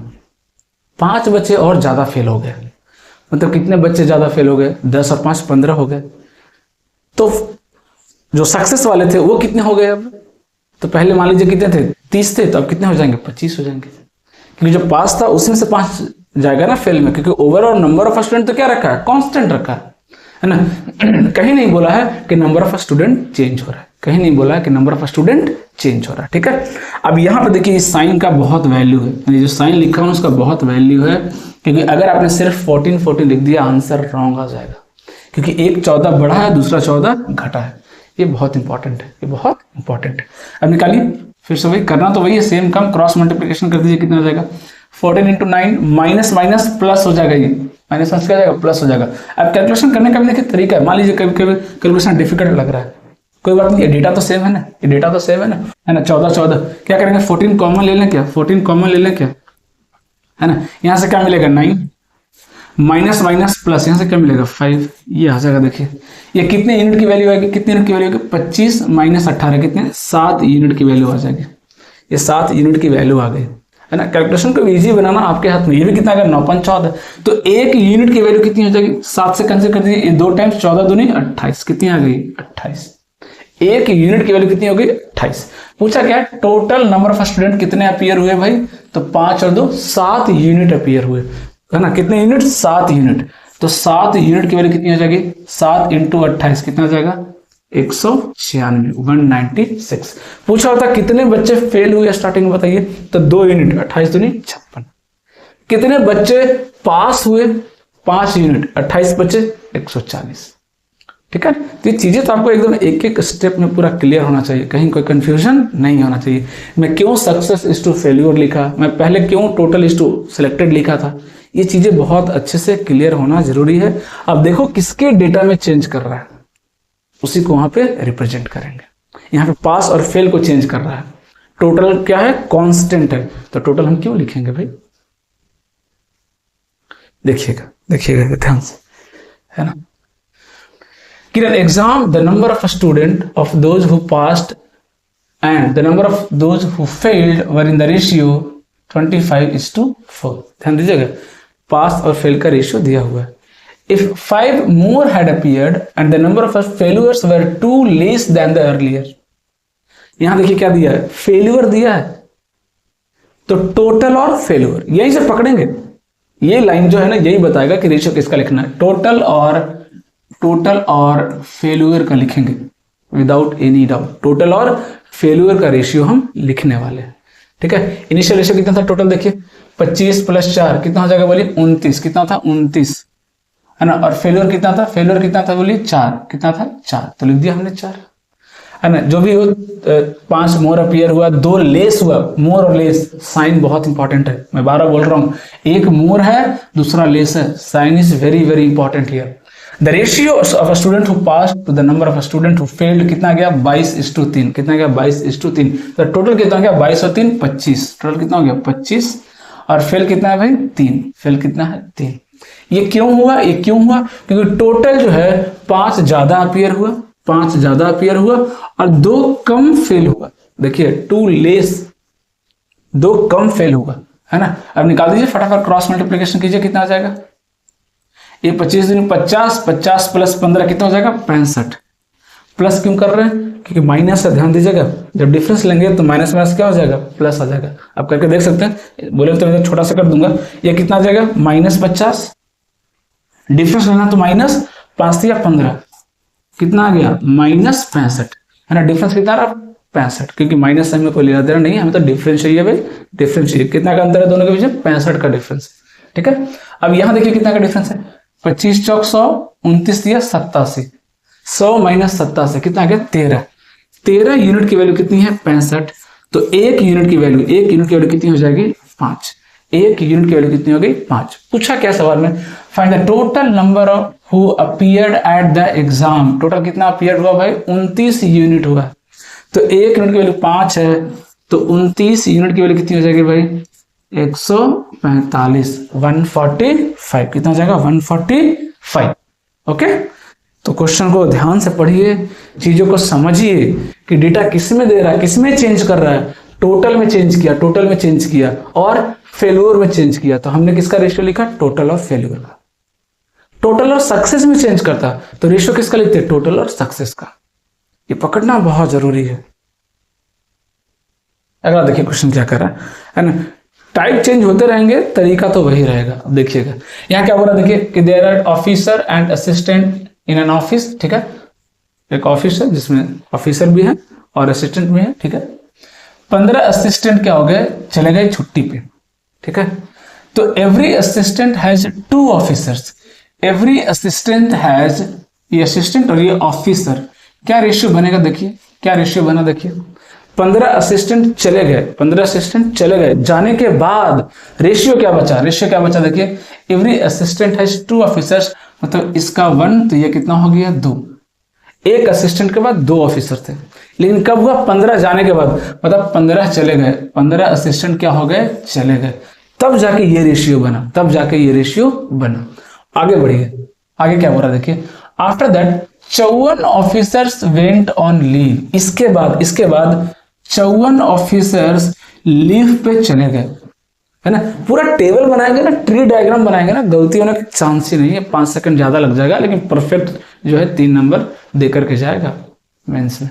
Speaker 1: 5 बच्चे और ज्यादा फेल हो गए, मतलब कितने बच्चे ज्यादा फेल हो गए 10 और 5 15 हो गए, तो जो सक्सेस वाले थे वो कितने हो गए अब, तो पहले मान लीजिए कितने थे 30 थे, तो अब कितने हो जाएंगे 25 हो जाएंगे, क्योंकि जो पास था उसमें से 5 जाएगा ना फेल में, क्योंकि ओवरऑल नंबर ऑफ स्टूडेंट तो क्या रखा है कांस्टेंट रखा है ना। कहीं नहीं बोला है कि नंबर ऑफ स्टूडेंट चेंज हो रहा है, कहीं नहीं बोला है कि नंबर ऑफ स्टूडेंट चेंज हो रहा है, ठीक है। अब यहाँ पे देखिए इस साइन का बहुत वैल्यू है, यानी जो साइन लिखा हूँ उसका बहुत वैल्यू है, क्योंकि अगर आपने सिर्फ 14 लिख दिया आंसर रॉन्ग आ जाएगा, क्योंकि एक 14 बढ़ा है दूसरा 14 घटा है। ये बहुत इंपॉर्टेंट है, ये बहुत इंपॉर्टेंट है। अब निकालिए फिर से, वही करना तो वही है, सेम काम, क्रॉस मल्टीप्लिकेशन कर दीजिए, कितना हो जाएगा 14 × 9 माइनस माइनस प्लस हो जाएगा, ये माइनस माइनस क्या जाएगा प्लस हो जाएगा। अब कैलकुलेशन करने का भी देखिए तरीका है, मान लीजिए कभी कभी कैलकुलेशन डिफिकल्ट लग रहा है, कोई बात नहीं, ये डेटा तो सेम है ना, ये डेटा तो सेम है ना 14 क्या करेंगे 14 कॉमन ले लें, क्या 14 कॉमन ले लें क्या, है ना। यहाँ से क्या मिलेगा 9 माइनस माइनस प्लस, यहाँ से क्या मिलेगा 5, ये आ जाएगा। देखिए ये कितने यूनिट की वैल्यू आएगी, कितने यूनिट की वैल्यू आएगी 25 माइनस 18 कितने 7 यूनिट की वैल्यू आ जाएगी, ये 7 यूनिट की वैल्यू आ गई, है ना। कैलकुलेशन को इजी बनाना आपके हाथ में। ये भी कितना अगर 9 × 5 14, तो एक यूनिट की वैल्यू कितनी हो जाएगी 7 से कैंसिल कर दीजिए, 2 टाइम्स 14 दूनी 28, कितनी आ गई 28। एक यूनिट की वैल्यू कितनी हो गई 28। पूछा क्या है टोटल नंबर ऑफ स्टूडेंट कितने अपीयर हुए भाई, तो 5 और 2 7 यूनिट अपीयर हुए, है ना। कितने यूनिट 7 यूनिट, तो 7 यूनिट की वैल्यू कितनी हो जाएगी 7 × 28 कितना हो जाएगा 196 196। पूछा होता कितने बच्चे फेल हुए स्टार्टिंग में बताइए, तो 2 यूनिट 28 दूनी 56। कितने बच्चे पास हुए 5 यूनिट 28 बच्चे 140, ठीक है। तो ये चीजें तो आपको एकदम एक एक स्टेप में पूरा क्लियर होना चाहिए, कहीं कोई कंफ्यूजन नहीं होना चाहिए। मैं क्यों सक्सेस इज टू फेल्यूर लिखा, मैं पहले क्यों टोटल इज टू सिलेक्टेड लिखा था, ये चीजें बहुत अच्छे से क्लियर होना जरूरी है। अब देखो किसके डेटा में चेंज कर रहा है, उसी को वहां पे रिप्रेजेंट करेंगे। यहाँ पे पास और फेल को चेंज कर रहा है, टोटल क्या है कांस्टेंट है, तो टोटल हम क्यों लिखेंगे भाई, देखिएगा देखिएगा ध्यान से, है ना। In an exam, the number of students of those who passed and the number of those who failed were in the ratio 25:4। ध्यान दीजिएगा, पास और फेल का रेशियो दिया हुआ है। If 5 more had appeared and the number of failures were 2 less than the earlier, यहां देखिए क्या दिया है, फेल्यूर दिया है, तो टोटल और फेल्यूर यही से पकड़ेंगे। ये लाइन जो है ना यही बताएगा कि रेशियो किसका लिखना है, टोटल और फेल्यूर का लिखेंगे विदाउट एनी डाउट। टोटल और फेल्यूर का रेशियो हम लिखने वाले हैं, ठीक है। इनिशियल रेशियो कितना था टोटल, देखिए 25 + 4 कितना हो जाएगा बोलिए 29, कितना था 29, है ना। और फेल्यूर कितना था बोलिए 4, कितना था 4, तो लिख दिया हमने 4, है ना। जो भी हो 5 मोर अपीयर हुआ, 2 लेस हुआ, मोर और लेस साइन बहुत इंपॉर्टेंट है, मैं 12 बोल रहा हूं, एक मोर है दूसरा लेस है, sign is very very important here. The ratio of a student who passed to the number of a student who failed कितना गया 22:3, कितना गया 22:3, तो टोटल कितना गया 22 और 3 25, टोटल कितना हो गया 25, और फेल कितना है भाई 3, फेल कितना है 3। ये क्यों हुआ, क्योंकि टोटल जो है 5 ज्यादा अपीयर हुआ और 2 कम फेल हुआ। देखिए 2 लेस, 2 कम फेल हुआ, है ना। अब निकाल दीजिए फटाफट, क्रॉस मल्टीप्लिकेशन कीजिए, कितना आ जाएगा, ये 25 दिन 50 + 15 कितना हो जाएगा 65। प्लस क्यों कर रहे हैं, क्योंकि माइनस है, ध्यान दीजिएगा, जब डिफरेंस लेंगे तो माइनस माइनस क्या हो जाएगा प्लस आ जाएगा। आप करके देख सकते हैं, बोले तो मैं छोटा सा कर दूंगा, ये कितना आ जाएगा -50, डिफरेंस लेना तो -5 या 15, कितना आ गया -65, है ना। डिफरेंस कितना रहा 65, क्योंकि माइनस से हमें कोई लेना देना नहीं है, हमें तो डिफरेंस चाहिए भाई, डिफरेंस चाहिए। कितना का अंतर है दोनों के बीच में 65 का डिफरेंस, ठीक है। अब यहां देखिए कितना का डिफरेंस है, 25 चौक 100, 29 या 87, 100 - 87 कितना आ गया 13 यूनिट की वैल्यू कितनी है 65, तो एक यूनिट की वैल्यू कितनी हो जाएगी 5, एक यूनिट की वैल्यू कितनी हो गई 5। पूछा क्या सवाल में, find the total number of who appeared at the exam, total कितना अपीयर्ड हुआ भाई 29 यूनिट हुआ, तो एक यूनिट की वैल्यू 5 है, तो 29 यूनिट की वैल्यू कितनी हो जाएगी भाई 145, 145 कितना हो जाएगा 145। ओके, तो क्वेश्चन को ध्यान से पढ़िए, चीजों को समझिए कि डेटा किस में दे रहा है, किस में चेंज कर रहा है। टोटल में चेंज किया और फेल्यूर में चेंज किया, तो हमने किसका रेशियो लिखा, टोटल और फेल्यूर का। टोटल और सक्सेस में चेंज करता तो रेशियो किसका लिखते, टोटल और सक्सेस का। ये पकड़ना बहुत जरूरी है। अगला देखिए क्वेश्चन क्या कर रहा है ना, टाइप चेंज होते रहेंगे, तरीका तो वही रहेगा। अब देखिएगा यहाँ क्या बोला, देखिए कि there are officer and assistant in an office, ठीक है, एक ऑफिस है जिसमें ऑफिसर भी है और असिस्टेंट भी है, ठीक है। 15 असिस्टेंट क्या हो गए, चले गए छुट्टी पे, ठीक है। तो every assistant has 2 officers, every assistant has, ये असिस्टेंट और ये ऑफिसर, क्या रेशियो बनेगा, देखिए क्या रेशियो बना, देखिए 15 असिस्टेंट चले गए, 15 असिस्टेंट चले गए, जाने के बाद रेशियो क्या बचा, रेशियो क्या बचा, देखिए एवरी असिस्टेंट हैज 2 ऑफिसर्स, मतलब इसका 1, तो ये कितना हो गया 2, एक असिस्टेंट के बाद 2 ऑफिसर थे। लेकिन कब हुआ, 15 जाने के बाद, मतलब 15 चले गए, 15 असिस्टेंट क्या हो गए, चले गए, तब जाके ये रेशियो बना, तब जाके ये रेशियो बना। आगे बढ़िए, आगे क्या हो रहा है देखिए, after that 54 officers went on leave, इसके बाद 54 ऑफिसर्स लीव पे चले गए, है ना। पूरा टेबल बनाएंगे ना, ट्री डायग्राम बनाएंगे ना, गलती होने का चांस ही नहीं है, 5 सेकंड ज्यादा लग जाएगा, लेकिन परफेक्ट जो है 3 नंबर दे करके जाएगा मेंस में,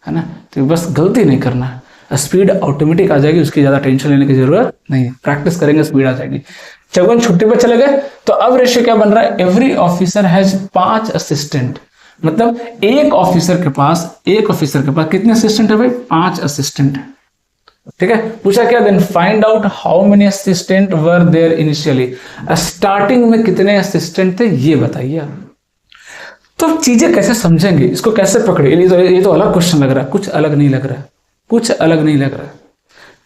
Speaker 1: है ना। तो बस गलती नहीं करना है, स्पीड ऑटोमेटिक आ जाएगी, उसकी ज्यादा टेंशन लेने की जरूरत नहीं है, प्रैक्टिस करेंगे स्पीड आ जाएगी। 54 छुट्टी पर चले गए, तो अब रेशियो क्या बन रहा है, एवरी ऑफिसर हैज 5 असिस्टेंट, मतलब एक ऑफिसर के पास कितने असिस्टेंट है भाई, 5 असिस्टेंट, ठीक है। पूछा क्या, then find out how many assistant were there initially, starting में कितने असिस्टेंट थे ये बताइए आप। तो चीजें कैसे समझेंगे, इसको कैसे पकड़े, ये तो अलग क्वेश्चन लग रहा है, कुछ अलग नहीं लग रहा, कुछ अलग नहीं लग रहा।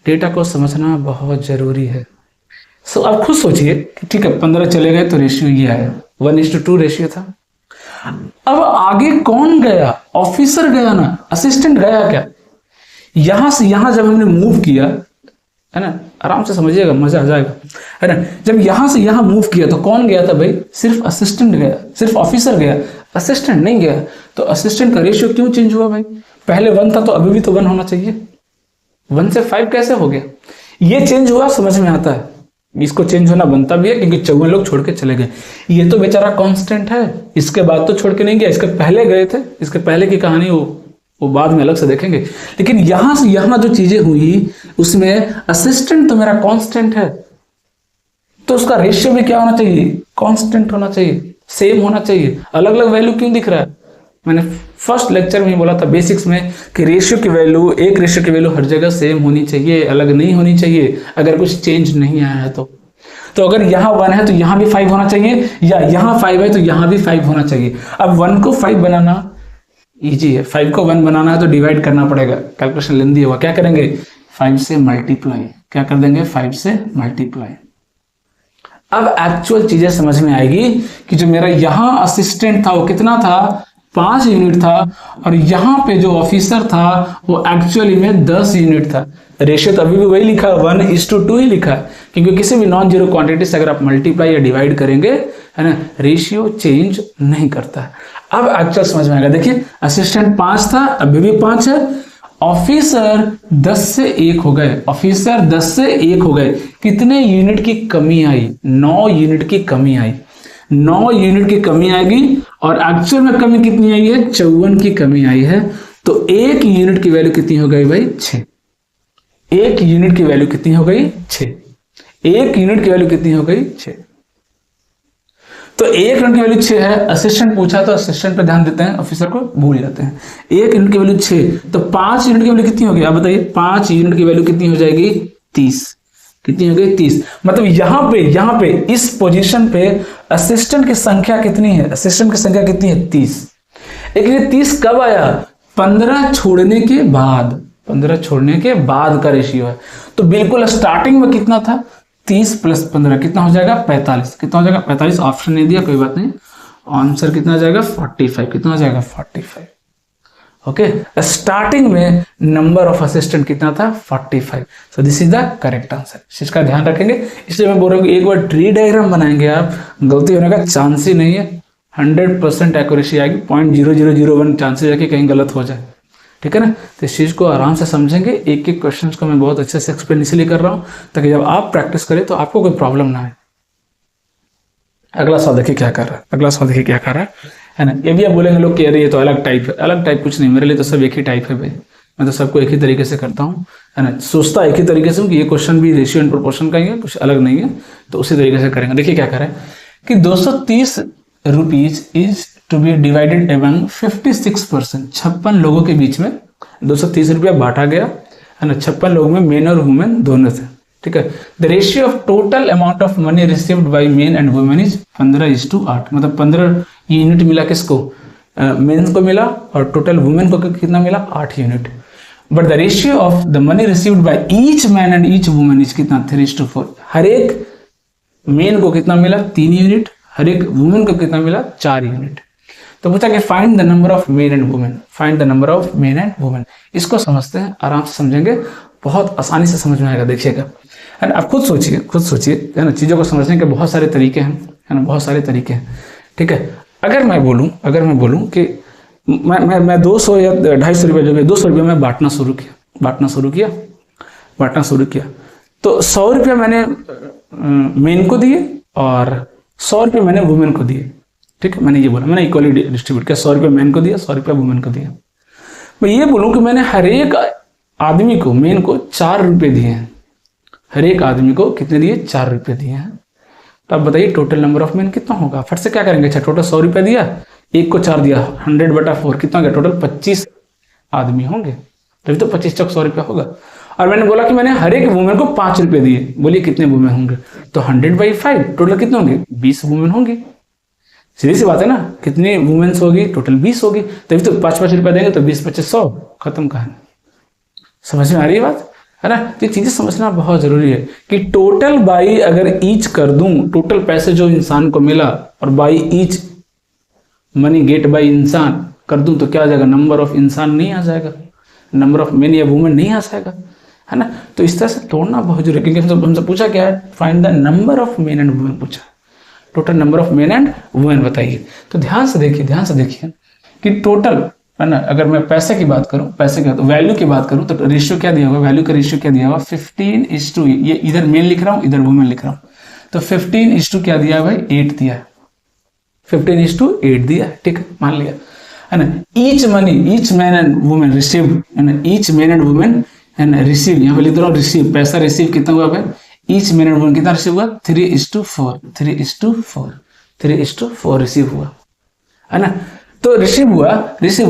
Speaker 1: डेटा को समझना बहुत जरूरी है। सो आप खुद सोचिए कि ठीक है 15 चले गए तो रेशियो ये आया, 1:2 रेशियो था। अब आगे कौन गया, ऑफिसर गया ना, असिस्टेंट गया क्या, यहां से यहां जब हमने मूव किया, है ना, आराम से समझिएगा, मजा आ जाएगा, है ना। जब यहां से यहां मूव किया तो कौन गया था भाई, सिर्फ असिस्टेंट गया, सिर्फ ऑफिसर गया, असिस्टेंट नहीं गया। तो असिस्टेंट का रेशियो क्यों चेंज हुआ भाई, पहले 1 था तो अभी भी तो 1 होना चाहिए, 1 से 5 कैसे हो गया, ये चेंज हुआ, समझ में आता है, इसको चेंज होना बनता भी है क्योंकि 54 लोग छोड़ के चले गए, ये तो बेचारा कांस्टेंट है, इसके बाद तो छोड़ के नहीं गया, इसके पहले गए थे, इसके पहले की कहानी वो बाद में अलग से देखेंगे। लेकिन यहां से यहां जो चीजें हुई उसमें असिस्टेंट तो मेरा कांस्टेंट है, तो उसका रेशियो भी क्या होना चाहिए, कांस्टेंट होना चाहिए, सेम होना चाहिए। अलग अलग वैल्यू क्यों दिख रहा है, मैंने फर्स्ट लेक्चर में बोला था बेसिक्स में कि रेशियो की वैल्यू, एक रेशियो की वैल्यू हर जगह सेम होनी चाहिए, अलग नहीं होनी चाहिए, अगर कुछ चेंज नहीं आया है तो अगर यहाँ 1 है तो यहाँ भी 5 होना चाहिए, या यहाँ 5 है तो यहाँ भी 5 होना चाहिए। अब 1 को 5 बनाना इजी है, 5 को 1 बनाना है तो डिवाइड करना पड़ेगा, कैलकुलेशन लेंदी होगा, क्या करेंगे 5 से मल्टीप्लाई, क्या कर देंगे 5 से मल्टीप्लाई। अब एक्चुअल चीजें समझ में आएगी कि जो मेरा यहाँ असिस्टेंट था वो कितना था, 5 यूनिट था, और यहाँ पे जो ऑफिसर था वो एक्चुअली में 10 यूनिट था। रेशियो तो अभी भी वही लिखा है, 1:2 ही लिखा है, क्योंकि किसी भी नॉन जीरो क्वांटिटी से अगर आप मल्टीप्लाई या डिवाइड करेंगे, है ना, रेशियो चेंज नहीं करता है। अब एक्चुअल समझ में आएगा, देखिए असिस्टेंट 5 था, अभी भी 5 है, ऑफिसर 10 से 1 हो गए, ऑफिसर 10 से 1 हो गए, कितने यूनिट की कमी आई, 9 यूनिट की कमी आई, 9 यूनिट की कमी आएगी, और एक्चुअल में कमी कितनी आई है, 54 की कमी आई है। तो 1 यूनिट की वैल्यू कितनी हो गई भाई, 6, 1 यूनिट की वैल्यू कितनी हो गई, 6, 1 यूनिट की वैल्यू कितनी हो गई, 6। तो 1 यूनिट की वैल्यू 6 है, असिस्टेंट पूछा तो असिस्टेंट पे ध्यान देते हैं, ऑफिसर को भूल जाते हैं। 1 यूनिट की वैल्यू 6, तो 5 यूनिट की वैल्यू कितनी होगी, आप बताइए, 5 यूनिट की वैल्यू कितनी हो जाएगी, 30, कितनी हो गई 30। मतलब यहां पे इस पोजीशन पे असिस्टेंट की संख्या कितनी है, असिस्टेंट की संख्या कितनी है, 30। लेकिन ये 30 कब आया, 15 छोड़ने के बाद, 15 छोड़ने के बाद का रेशियो है। तो बिल्कुल स्टार्टिंग में कितना था, 30 + 15 कितना हो जाएगा, 45, कितना हो जाएगा 45, ऑप्शन नहीं दिया कोई बात नहीं, आंसर कितना हो जाएगा 45, कितना हो जाएगा 45। ओके, स्टार्टिंग में नंबर ऑफ असिस्टेंट कितना था, 45। So this is the correct answer, इसका ध्यान रखेंगे। इसलिए मैं बोल रहा हूँ कि एक बार ट्री डायग्राम बनाएंगे आप, गलती होने का चांस ही नहीं है, 100% एक्यूरेसी आएगी, 0.0001 चांसेस है कि कहीं गलत हो जाए, ठीक है ना। तो इस चीज़ को आराम से समझेंगे, एक एक क्वेश्चन को मैं बहुत अच्छे से एक्सप्लेन इसलिए कर रहा हूँ ताकि जब आप प्रैक्टिस करें तो आपको कोई प्रॉब्लम ना आए। अगला सवाल देखिए क्या कर रहा है, अगला सवाल देखिए क्या कर रहा है ना। ये भी आप बोलेंगे लोग कि अरे ये तो अलग टाइप है, अलग टाइप कुछ नहीं, मेरे लिए तो सब एक ही टाइप है भाई, मैं तो सबको एक ही तरीके से करता हूँ, है ना, सोचता एक ही तरीके से हूँ कि ये क्वेश्चन भी रेशियो एंड प्रोपोर्शन का ही है, कुछ अलग नहीं है, तो उसी तरीके से करेंगे। देखिए क्या कर रहा है कि 230 rupees is to be divided among 56%, 56 लोगों के बीच में 230 रुपया बांटा गया है ना। 56 लोगों में मेन और वुमेन दोनों थे, ठीक है। The ratio of total amount of money received by main and women is 15:8, मतलब 15 यूनिट मिला किसको, मेन को मिला, और टोटल वुमेन को कितना मिला, 8 unit. But the ratio of the money received by each man and each women is कितना, 3:4। हर एक मेन को कितना मिला, 3 यूनिट, हर एक वुमेन को कितना मिला, 4 यूनिट। तो पूछा कि find the number of men and women, find the number of men and women. इसको समझते हैं, आराम से समझेंगे, बहुत आसानी से समझ में आएगा, देखिएगा है ना। आप खुद सोचिए है ना, चीज़ों को समझने के बहुत सारे तरीके हैं, है ना, बहुत सारे तरीके हैं, ठीक है। अगर मैं बोलूँ कि मैं 200 या 250 रुपये जो है 200 रुपये में बांटना शुरू किया, तो 100 रुपये मैंने मेन को दिए और 100 रुपये मैंने वुमेन को दिए, ठीक है। मैंने ये बोला, मैंने इक्वली डिस्ट्रीब्यूट किया, 100 रुपये मेन को दिया, 100 रुपये वुमेन को दिया। मैं ये बोलूँ कि मैंने हर एक आदमी को, मेन को 4 रुपये दिए हैं, हर एक आदमी को कितने दिए, 4 रुपये दिए हैं। तो अब बताइए टोटल नंबर ऑफ मेन कितना होगा। फट से क्या करेंगे, अच्छा टोटल 100 रुपये दिया, एक को 4 दिया, 100/4 कितना हो गया, टोटल 25 आदमी होंगे, तभी तो 25 चौक 100 रुपया होगा। और मैंने बोला कि मैंने हर एक वुमेन को 5 रुपये दिए, बोलिए कितने वुमेन होंगे, तो 100/5 टोटल कितने होंगे, 20 वुमेन होंगी। सीधी सी बात है ना, कितनी वुमेन्स होगी, टोटल 20 होगी, तभी तो 5-5 रुपया देंगे, तो 20-25 100, खत्म कहानी। समझ में आ रही है बात, है ना। ये चीजें समझना बहुत जरूरी है कि टोटल बाई अगर ईच कर दूं, टोटल पैसे जो इंसान को मिला, और by each money get by इंसान कर दूं, तो क्या आ जाएगा, नंबर ऑफ इंसान नहीं आ जाएगा, नंबर ऑफ मेन या वुमेन नहीं आ जाएगा, है ना। तो इस तरह से तोड़ना बहुत जरूरी है, क्योंकि हमसे पूछा क्या है, find the number of men and women पूछा, total number of men and women बताइए। तो ध्यान से देखिए कि टोटल, है ना, अगर मैं पैसे की बात करूं, वैल्यू की बात करूं, तो रेशियो क्या दिया होगा, वैल्यू का रेशियो क्या दिया होगा, 15:, ये इधर मेन लिख रहा हूं, इधर वुमेन लिख रहा हूं, तो 15:, क्या दिया है भाई, 8 दिया है, 15:8 दिया है, ठीक है, मान लिया, है ना। Each man and women receive, है ना, ईच मैन एंड वुमेन है ना, रिसीव, यहाँ पे लिख रहा हूँ रिसीव, पैसा रिसीव कितना हुआ भाई, ईच मैन एंड वुमेन कितना रिसीव हुआ, 3:4 रिसीव हुआ, है ना। तो रिसीव हुआ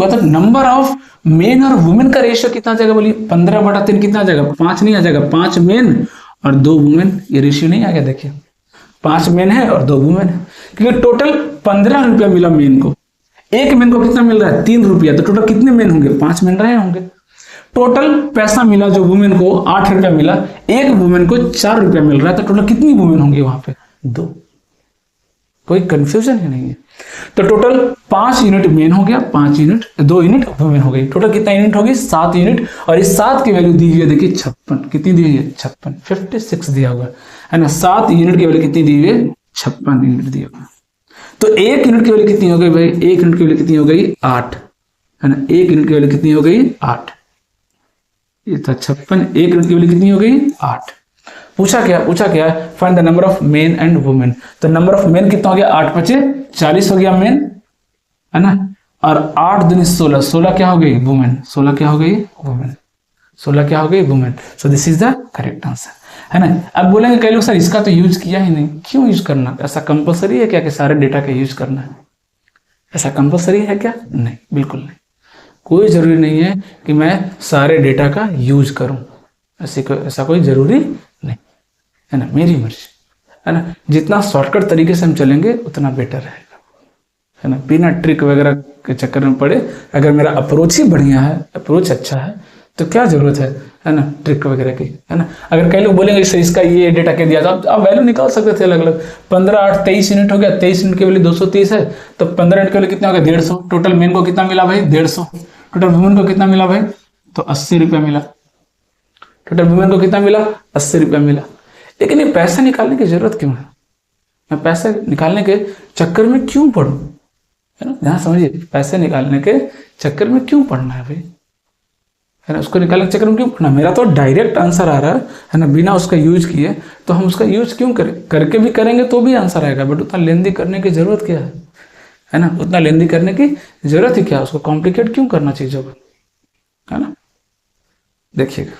Speaker 1: तो नंबर ऑफ मेन और वुमेन का रेशियो कितना आ जाएगा, बोलिए 15/3 कितना आ जाएगा, 5 नहीं आ जाएगा, 5 मेन और 2 वुमेन, ये रेशियो नहीं आ गया, देखिए 5 मेन है और 2 वुमेन है, क्योंकि टोटल 15 रुपया मिला मेन को, एक मेन को कितना मिल रहा है, 3 रुपया, तो टोटल कितने मेन होंगे, 5 मेन रहे होंगे। टोटल पैसा मिला जो वुमेन को 8 रुपया मिला, एक वुमेन को 4 रुपया मिल रहा है, तो टोटल कितनी वुमेन होंगी वहां पे, 2, कोई कंफ्यूजन ही नहीं है। तो टोटल 5 यूनिट मेन हो गया, 5 यूनिट, 2 यूनिट वुमेन हो गई, टोटल कितना यूनिट होगी, 7 यूनिट, और इस 7 की वैल्यू दी हुई है, देखिए 56, कितनी दी हुई है, 56, 56 दिया हुआ है ना। 7 यूनिट की वैल्यू कितनी दी हुई है, 56 यूनिट दी हुई है। तो 1 यूनिट की वैल्यू कितनी हो गई भाई, 1 यूनिट की वैल्यू कितनी हो गई, 8, है ना, 1 यूनिट की वैल्यू कितनी हो गई, 8, ये था 56, 1 यूनिट की वैल्यू कितनी हो गई, 8। पूछा क्या, find the number of men and women, तो नंबर ऑफ मेन कितना हो गया, 8×5 = 40 हो गया मेन, है ना, और 8×2 = 16, 16 क्या हो गई, वुमेन, 16 क्या हो गई, वुमेन, 16 क्या हो गई, women. So this is the correct answer, है ना। अब बोलेंगे कई लोग सर इसका तो यूज किया ही नहीं, क्यों यूज करना, ऐसा कंपलसरी है क्या कि सारे डेटा का यूज करना है, ऐसा कंपलसरी है क्या, नहीं, बिल्कुल नहीं, कोई जरूरी नहीं है कि मैं सारे डेटा का यूज करूं, ऐसा कोई जरूरी नहीं, है ना, मेरी मर्जी, है ना। जितना शॉर्टकट तरीके से हम चलेंगे उतना बेटर रहेगा, है ना, बिना ट्रिक वगैरह के चक्कर में पड़े। अगर मेरा अप्रोच ही बढ़िया है, अप्रोच अच्छा है, तो क्या जरूरत है ना, ट्रिक वगैरह की, है ना। अगर कई लोग बोलेंगे सर इसका ये डेटा क्या दिया, तो आप वैल्यू निकाल सकते थे अलग अलग, 15×8 23 यूनिट हो गया, 23 यूनिट की वैल्यू 230 है, तो 15 यूनिट की वैल्यू कितना हो गया, 150। टोटल मेन को कितना मिला भाई, 150। टोटल वुमेन को कितना मिला भाई, तो 80 रुपया मिला। टोटल वुमेन को कितना मिला, 80 रुपया मिला। लेकिन ये पैसा निकालने की जरूरत क्यों है, मैं पैसे निकालने के चक्कर में क्यों पढ़ूं, है ना, ध्यान समझिए, पैसे निकालने के चक्कर में क्यों पढ़ना है भाई, है ना, उसको निकालने के चक्कर में क्यों पढ़ना, मेरा तो डायरेक्ट आंसर आ रहा है ना, बिना उसका यूज किए, तो हम उसका यूज क्यों करें, करके भी करेंगे तो भी आंसर आएगा, बट उतना लेंदी करने की जरूरत क्या है ना, उतना लेंदी करने की जरूरत ही क्या, उसको कॉम्प्लिकेट क्यों करना चीजों को, है ना। देखिएगा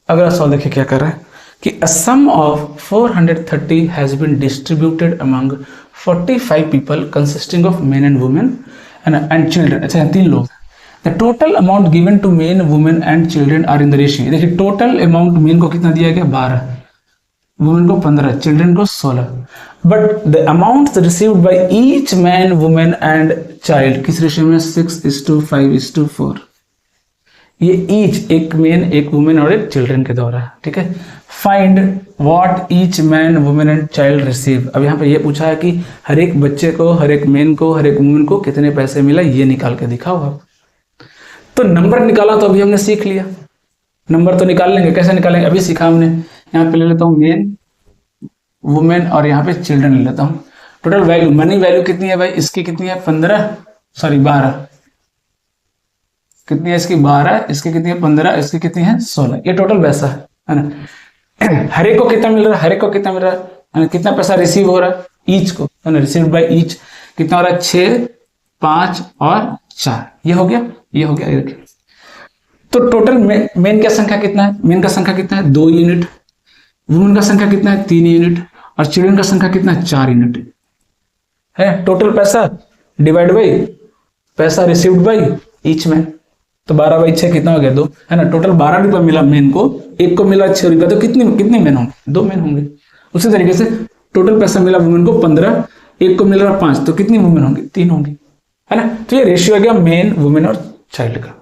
Speaker 1: अगला सवाल, देखिए क्या कर रहा है कि a sum of 430 has been distributed among 45 people consisting of men and women and children. अच्छा 3 लोग. The total amount given to men, women and children are in the ratio. देखिए टोटल अमाउंट मेन को कितना दिया गया 12, women को 15, children को 16. But the amount received by each man, women and child किस रेशियो में 6:5:4. ये ईच एक मैन, एक वुमेन और एक चिल्ड्रन के द्वारा. ठीक है. Find what each man, women and child receive. अब यहाँ पे ये पूछा है कि हर एक बच्चे को, हर एक मैन को, हर एक वुमेन को कितने पैसे मिला, ये निकाल के दिखाओ आप. तो नंबर निकाला तो अभी हमने सीख लिया, नंबर तो निकाल लेंगे. कैसे निकालेंगे अभी सीखा हमने. यहाँ पे ले लेता हूँ मेन, वुमेन और यहाँ पे चिल्ड्रन ले लेता हूँ. टोटल वैल्यू, मनी वैल्यू कितनी है भाई, इसकी कितनी है 12, कितनी है इसकी 12, इसकी कितनी है 15, इसकी कितनी है 16. ये टोटल पैसा है ना. हर एक को कितना मिल रहा है, हर एक को कितना मिल रहा है, कितना पैसा रिसीव हो रहा है ईच को, है ना. रिसीव्ड बाय ईच कितना हो रहा है 6, 5 और 4. ये हो गया, ये हो गया. ये देखिए तो टोटल मेन का संख्या कितना है, मेन का संख्या कितना है 2 यूनिट, वुमेन का संख्या कितना है 3 यूनिट और चिल्ड्रन का संख्या कितना है 4 यूनिट है. टोटल पैसा डिवाइड बाई पैसा रिसीव्ड बाई ईच मैन. तो 12/6 कितना हो गया 2, है ना. टोटल 12 रुपया मिला मेन को, एक को मिला 6 रुपया, तो कितने मैन होंगे, 2 मैन होंगे. उसी तरीके से टोटल पैसा मिला वुमेन को 15, एक को मिल रहा 5, तो कितनी वुमेन होंगी, 3 होंगी, है ना. तो ये रेशियो आ गया मेन, वुमेन और चाइल्ड का.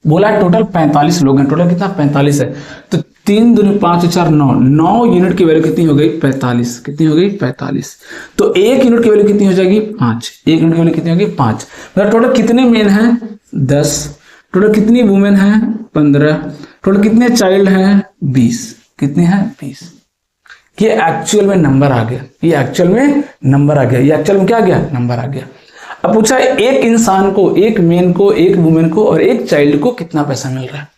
Speaker 1: बोला टोटल 45 लोग हैं, टोटल कितना 45 है. तो 3 दूनी 5 4 9 यूनिट की वैल्यू कितनी हो गई 45. कितनी हो गई 45. तो 1 यूनिट की वैल्यू कितनी हो जाएगी 5. 1 यूनिट की वैल्यू कितनी होगी 5. मतलब टोटल कितने मेन हैं 10, टोटल कितनी वुमेन है 15, टोटल कितने चाइल्ड हैं 20. कितने हैं 20. ये एक्चुअल में नंबर आ गया, ये एक्चुअल में नंबर आ गया, ये एक्चुअल में क्या आ गया नंबर आ गया. अब पूछा है एक इंसान को, एक मेन को, एक वुमेन को और एक चाइल्ड को कितना पैसा मिल रहा है.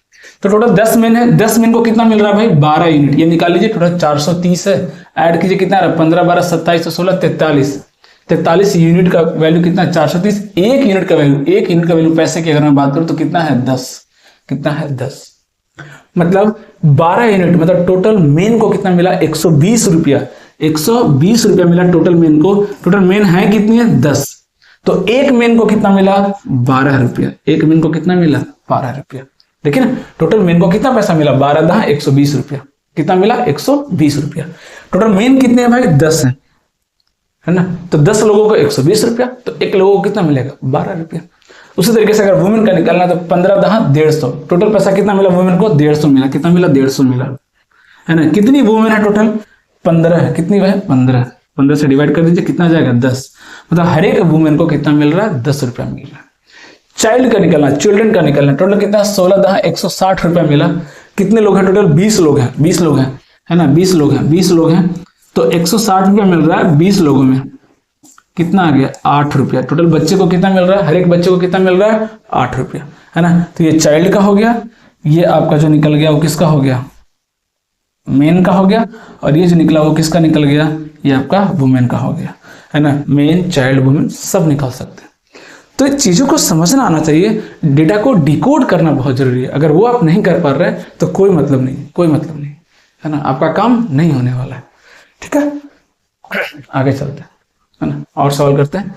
Speaker 1: तो टोटल 10 मेन है, 10 मेन को कितना मिल रहा है भाई 12 यूनिट. ये निकाल लीजिए, टोटल 430 है. ऐड कीजिए कितना रहा 15, 12, 27, 16, 43 यूनिट का वैल्यू कितना 430. एक यूनिट का वैल्यू, एक यूनिट का वैल्यू पैसे की अगर मैं बात करूं तो कितना है 10. कितना है 10. मतलब 12 यूनिट, मतलब टोटल मेन को कितना मिला 120 रुपया. 120 रुपया मिला टोटल मेन को. टोटल मेन है कितनी है 10. तो एक मेन को कितना मिला 12 रुपया. एक मेन को कितना मिला 12 रुपया. देखिए ना टोटल मेन को कितना पैसा मिला 12 120 रुपया. कितना मिला 120 रुपया. टोटल मेन कितने हैं भाई 10 है ना. तो 10 लोगों को 120 रुपया, तो एक लोगों को कितना मिलेगा 12 रुपया. उसी तरीके से अगर वुमेन का निकालना तो 15 150. टोटल पैसा कितना मिला वुमेन को 150 मिला. कितना मिला 150 मिला, है ना. कितनी वुमेन है टोटल 15 है. कितनी है 15. 15 से डिवाइड कर दीजिए कितना जाएगा 10. मतलब हर एक वुमेन को कितना मिल रहा है 10 रुपया मिल रहा है. चाइल्ड का निकालना, चिल्ड्रन का निकालना, टोटल कितना 16 160 रुपया मिला. कितने लोग हैं टोटल 20 लोग हैं. 20 लोग हैं, है ना. 20 लोग हैं, 20 लोग हैं. तो 160 रुपया मिल रहा है 20 लोगों में. कितना आ गया 8 रुपया. टोटल बच्चे को कितना मिल रहा है, हर एक बच्चे को कितना मिल रहा है 8 रुपया, है ना. तो ये चाइल्ड का हो गया. ये आपका जो निकल गया वो किसका हो गया मेन का हो गया. और ये जो निकला वो किसका निकल गया, ये आपका वुमेन का हो गया, है ना. मेन, चाइल्ड, वुमेन सब निकाल सकते हैं. तो इन चीज़ों को समझना आना चाहिए. डेटा को डिकोड करना बहुत जरूरी है. अगर वो आप नहीं कर पा रहे तो कोई मतलब नहीं, कोई मतलब नहीं, है ना. आपका काम नहीं होने वाला है. ठीक है, आगे चलते हैं, है ना. और सवाल करते हैं.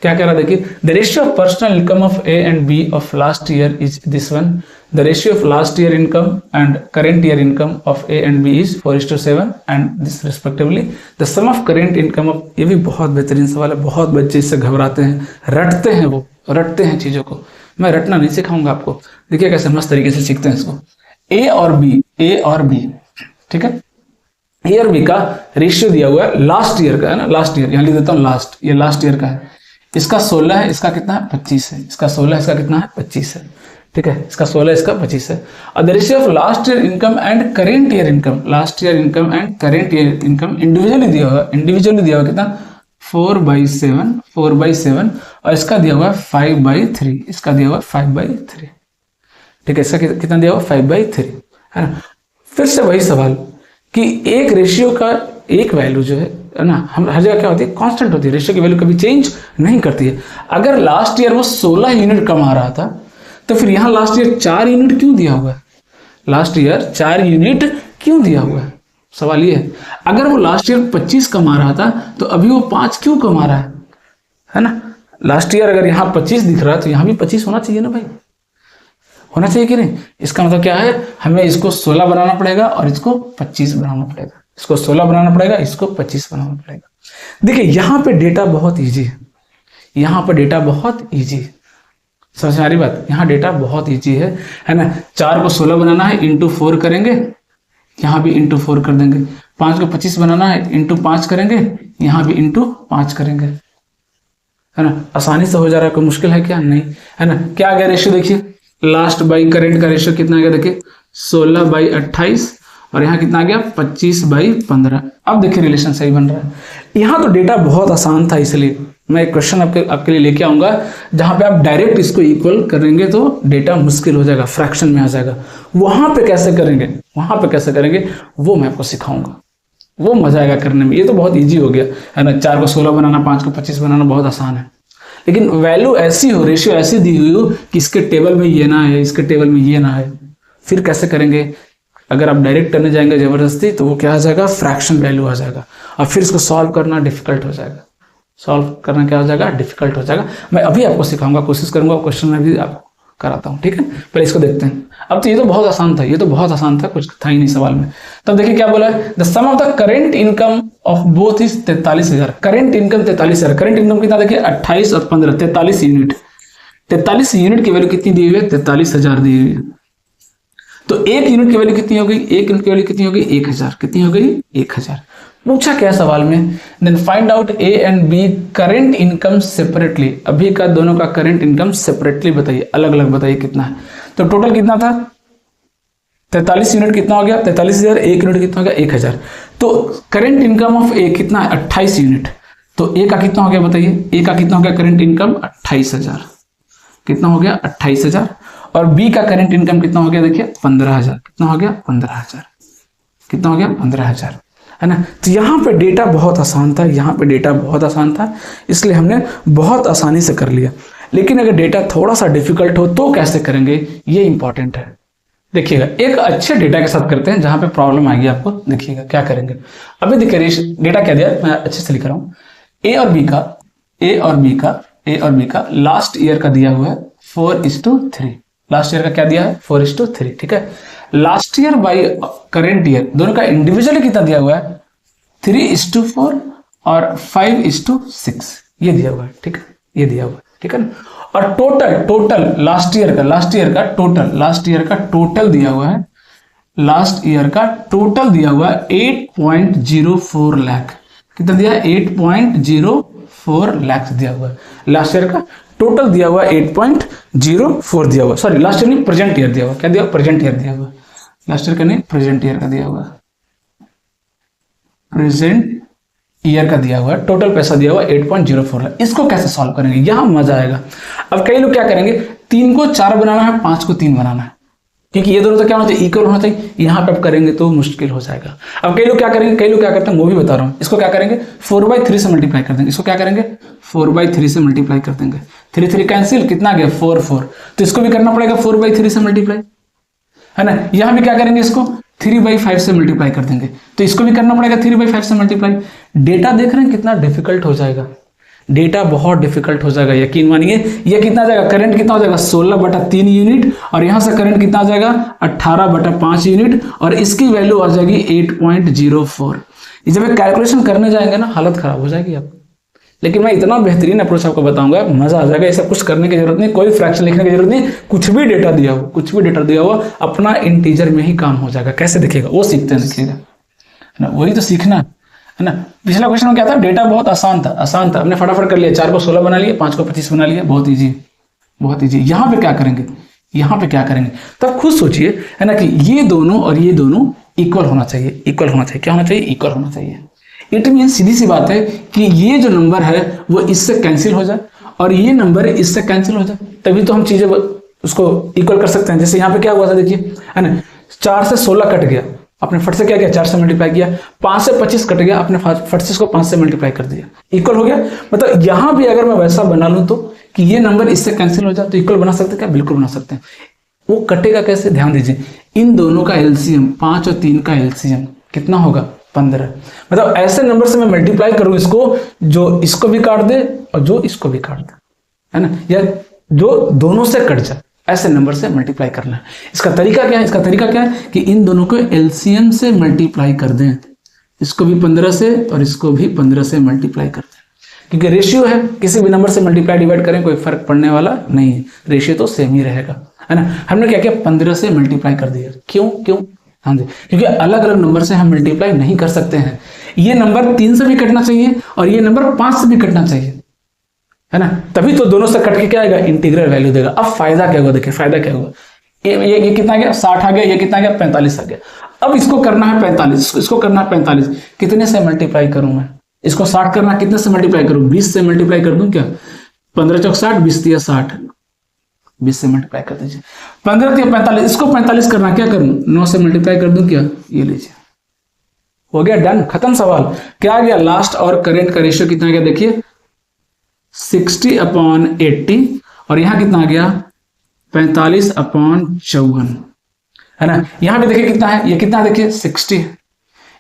Speaker 1: क्या कह रहा है देखिए. The ratio of personal income of A and B of last year is this one. The ratio of last year income and current year income of A and B is 4:7 and this respectively. The sum of current income of, ये भी बहुत बेहतरीन सवाल है. बहुत बच्चे इससे घबराते हैं, रटते हैं, वो रटते हैं चीजों को. मैं रटना नहीं सिखाऊंगा आपको. देखिए कैसे मस्त तरीके से सीखते हैं इसको. ए और बी, ठीक है. ए और बी का रेशियो दिया हुआ है लास्ट ईयर का, है ना. लास्ट ईयर यहाँ लिख देता हूँ लास्ट, ये लास्ट ईयर का है. इसका 16 है, इसका कितना है 25 है. इसका 16 है, इसका कितना है 25 है. ठीक है, इसका 16, इसका 25 है. और the ratio of last year income and current year income, last year income and current year income individually दिया हुआ कितना 4/7. और इसका दिया हुआ 5/3. इसका दिया हुआ 5/3. ठीक है, इसका कितना दिया हुआ 5/3, है ना. फिर से वही सवाल कि एक रेशियो का एक वैल्यू जो है ना, हम हर जगह क्या होती है कांस्टेंट होती है. रेशियो की वैल्यू कभी चेंज नहीं करती है. अगर लास्ट ईयर वो 16 यूनिट कमा रहा था तो फिर यहाँ लास्ट ईयर 4 यूनिट क्यों दिया हुआ है. लास्ट ईयर 4 यूनिट क्यों दिया हुआ है, सवाल ये है, अगर वो लास्ट ईयर 25 कमा रहा था तो अभी वो 5 क्यों कमा रहा है ना। लास्ट ईयर अगर यहाँ 25 दिख रहा है तो यहाँ भी 25 होना चाहिए ना भाई, होना चाहिए कि नहीं। इसका मतलब क्या है, हमें इसको 16 बनाना पड़ेगा और इसको 25 बनाना पड़ेगा, इसको 16 बनाना पड़ेगा, इसको 25 बनाना पड़ेगा। देखिए यहाँ पे डेटा बहुत ईजी है, यहाँ पर डेटा बहुत ईजी है, समझ आ रही बात, यहाँ डेटा बहुत ईजी है ना। 4 को 16 बनाना है, इंटू 4 करेंगे, यहाँ भी इंटू 4 कर देंगे। 5 को 25 बनाना है, इंटू 5 करेंगे, यहाँ भी इंटू 5 करेंगे, है ना। आसानी से हो जा रहा है, कोई मुश्किल है क्या, नहीं, है ना। क्या आ गया रेशियो, देखिए लास्ट बाई करेंट का रेशियो कितना आ गया, देखिए 16/28 और यहाँ कितना आ गया 25/15। अब देखिए रिलेशन सही बन रहा है। यहाँ तो डेटा बहुत आसान था, इसलिए मैं एक क्वेश्चन आपके लिए लेके आऊंगा जहां पे आप डायरेक्ट इसको इक्वल करेंगे तो डेटा मुश्किल हो जाएगा, फ्रैक्शन में आ जाएगा। वहां पे कैसे करेंगे, वहां पे कैसे करेंगे वो मैं आपको सिखाऊंगा, वो मजा आएगा करने में। ये तो बहुत ईजी हो गया है ना, 4 को 16 बनाना, 5 को 25 बनाना बहुत आसान है। लेकिन वैल्यू ऐसी हो, रेशियो ऐसी दी हुई हो कि इसके टेबल में ये ना है, इसके टेबल में ये ना है, फिर कैसे करेंगे। अगर आप डायरेक्ट करने जाएंगे जबरदस्ती तो वो क्या आ जाएगा, फ्रैक्शन वैल्यू आ जाएगा, और फिर इसको सॉल्व करना डिफिकल्ट हो जाएगा, सॉल्व करना क्या हो जाएगा, डिफिकल्ट हो जाएगा। मैं अभी आपको सिखाऊंगा, कोशिश करूंगा क्वेश्चन में भी आपको कराता हूँ, ठीक है। पहले इसको देखते हैं। अब तो ये तो बहुत आसान था, ये तो बहुत आसान था, कुछ था ही नहीं सवाल में। तब देखिए क्या बोला है, the sum of the current income of both is 43,000। Current income 43,000, current income कितना देखिए 28 और 15, 43 यूनिट। 43 यूनिट की वैल्यू कितनी दी हुई है, 43,000 दी हुई है। तो एक यूनिट की वैल्यू कितनी हो गई, एक यूनिट की वैल्यू कितनी हो गई, 1,000। कितनी हो गई, 1,000। पूछा क्या सवाल में, then find out A and B current income separately. अभी का दोनों का करेंट इनकम सेपरेटली बताइए, अलग अलग बताइए कितना है। तो टोटल कितना था 43 यूनिट, कितना हो गया 43,000, एक यूनिट कितना हो गया 1,000। तो करेंट इनकम ऑफ ए कितना है 28 यूनिट, तो ए का कितना हो गया बताइए, ए का कितना हो गया करेंट इनकम 28,000, कितना हो गया 28,000। और बी का करेंट इनकम कितना हो गया देखिए 15,000, कितना हो गया 15,000, कितना हो गया 15,000, है ना। तो यहाँ पे डेटा बहुत आसान था, यहाँ पे डेटा बहुत आसान था, इसलिए हमने बहुत आसानी से कर लिया। लेकिन अगर डेटा थोड़ा सा डिफिकल्ट हो तो कैसे करेंगे, ये इंपॉर्टेंट है। देखिएगा एक अच्छे डेटा के साथ करते हैं जहां पे प्रॉब्लम आएगी आपको, देखिएगा क्या करेंगे। अभी देखिए डेटा क्या दिया, मैं अच्छे से लिख रहा हूँ। ए और बी का लास्ट ईयर का दिया हुआ है 4:3। लास्ट ईयर का क्या दिया है 4:3, ठीक है। Last year by current year, दोनों का इंडिविजुअली कितना दिया हुआ है 3:4 और 5:6, ये दिया हुआ है, ठीक है, ये दिया हुआ है, ठीक है ना। और टोटल लास्ट ईयर का टोटल दिया हुआ है, लास्ट ईयर का टोटल दिया हुआ है 8.04 लाख। कितना दिया है 8.04 लाख दिया हुआ है। लास्ट ईयर का टोटल दिया हुआ 8.04 दिया हुआ, सॉरी लास्ट ईयर नहीं प्रेजेंट ईयर दिया हुआ, क्या दिया प्रेजेंट ईयर दिया हुआ, लास्ट ईयर का नहीं प्रेजेंट ईयर का दिया हुआ, प्रेजेंट ईयर का दिया हुआ है। टोटल पैसा दिया हुआ 8.04 लाख। इसको कैसे सॉल्व करेंगे, यहां मजा आएगा। अब कई लोग क्या करेंगे, 3 को 4 बनाना है, 5 को 3 बनाना है, क्योंकि ये दोनों तो क्या होना चाहिए इक्वल होना चाहिए। यहां पे आप करेंगे तो मुश्किल हो जाएगा। अब कई लोग क्या करेंगे, कई लोग क्या करते हैं वो भी बता रहा हूं। इसको क्या करेंगे 4/3 से मल्टीप्लाई कर देंगे, इसको क्या करेंगे 4/3 से मल्टीप्लाई कर देंगे। 3 कैंसिल, कितना आ गया 4, तो इसको भी करना पड़ेगा 4/3 से मल्टीप्लाई, है ना। यहां भी क्या करेंगे, इसको 3/5 से मल्टीप्लाई कर देंगे, तो इसको भी करना पड़ेगा 3/5 से मल्टीप्लाई। डेटा देख रहे हैं कितना डिफिकल्ट हो जाएगा, डेटा बहुत डिफिकल्ट हो जाएगा, यकीन मानिए। ये कितना आ जाएगा, करंट कितना हो जाएगा 16/3 यूनिट, और यहां से करंट कितना आ जाएगा 18/5 यूनिट, और इसकी वैल्यू आ जाएगी 8.04। जब एक कैलकुलेशन करने जाएंगे ना हालत खराब हो जाएगी आपको। लेकिन मैं इतना बेहतरीन अप्रोच आपको बताऊंगा, मजा आ जाएगा। ये सब कुछ करने की जरूरत नहीं, कोई फ्रैक्शन लिखने की जरूरत नहीं, कुछ भी डेटा दिया हो, कुछ भी डेटा दिया हुआ अपना इंटीजर में ही काम हो जाएगा। कैसे दिखेगा वो सीखते हैं, देखिएगा, है ना, वही तो सीखना है ना। पिछला क्वेश्चन में क्या था, डेटा बहुत आसान था, हमने फटाफट कर लिया। 4 को 16 बना लिया, 5 को 25 बना लिया, बहुत ईजी, बहुत ईजी। यहाँ पे क्या करेंगे, यहाँ पे क्या करेंगे, तब खुद सोचिए, है ना, कि ये दोनों और ये दोनों इक्वल होना चाहिए, इक्वल होना चाहिए, क्या होना चाहिए, इक्वल होना चाहिए। इट मीन सीधी सी बात है कि ये जो नंबर है वो इससे कैंसिल हो जाए और ये नंबर इससे कैंसिल हो जाए, तभी तो हम चीजें उसको इक्वल कर सकते हैं। जैसे यहाँ पे क्या हुआ था देखिए, है ना, 4 से 16 कट गया, आपने फट से क्या किया 4 से मल्टीप्लाई किया। 5 से 25 कट गया, आपने फट से इसको 5 से मल्टीप्लाई कर दिया, इक्वल हो गया। मतलब यहां भी अगर मैं वैसा बना लूं तो कि ये नंबर इससे कैंसिल हो जाए तो इक्वल बना सकते हैं क्या, बिल्कुल बना सकते हैं। वो कटेगा कैसे, ध्यान दीजिए, इन दोनों का एलसीएम 5 और 3 का एलसीएम कितना होगा 15। मतलब ऐसे नंबर से मैं मल्टीप्लाई करूं इसको जो इसको भी काट दे और जो इसको भी काट दे, है ना, या जो दोनों से कट जाए, ऐसे नंबर से मल्टीप्लाई करना है। इसका तरीका क्या है? इसका तरीका क्या है कि इन दोनों को एलसीएम से मल्टीप्लाई कर दें, इसको भी 15 से और इसको भी 15 से मल्टीप्लाई कर दें, क्योंकि रेशियो है, किसी भी नंबर से मल्टीप्लाई डिवाइड करें कोई फर्क पड़ने वाला नहीं है, रेशियो तो सेम ही रहेगा, है ना। हमने क्या किया 15 से मल्टीप्लाई कर दिया, क्यों? हाँ जी, क्योंकि अलग अलग नंबर से हम मल्टीप्लाई नहीं कर सकते हैं। ये नंबर 3 से भी कटना चाहिए और ये नंबर 5 से भी कटना चाहिए, है ना, तभी तो दोनों से कट के क्या आएगा, इंटीग्रल वैल्यू देगा। अब फायदा क्या होगा, देखिए फायदा क्या होगा, ये कितना आ गया 60 आ गया, ये कितना आ गया 45 आ गया। अब इसको करना है 45, इसको करना है 45, कितने से मल्टीप्लाई करूं मैं? इसको 60 करना, कितने से मल्टीप्लाई करूं? 20 से मल्टीप्लाई कर दूं क्या? 15 चौक 60, 20 दिया 60, 20 से मल्टीप्लाई कर दीजिए। 15 दिया 45, इसको 45 करना, क्या करूं? 9 से मल्टीप्लाई कर दूं क्या? ये लीजिए, हो गया, डन, खत्म सवाल। क्या आ गया? लास्ट और करेंट का रेशियो कितना आ गया, देखिए 60/80 और यहां कितना आ गया 45/54, है ना। यहां पे देखिए कितना है, ये कितना देखिए 60 है,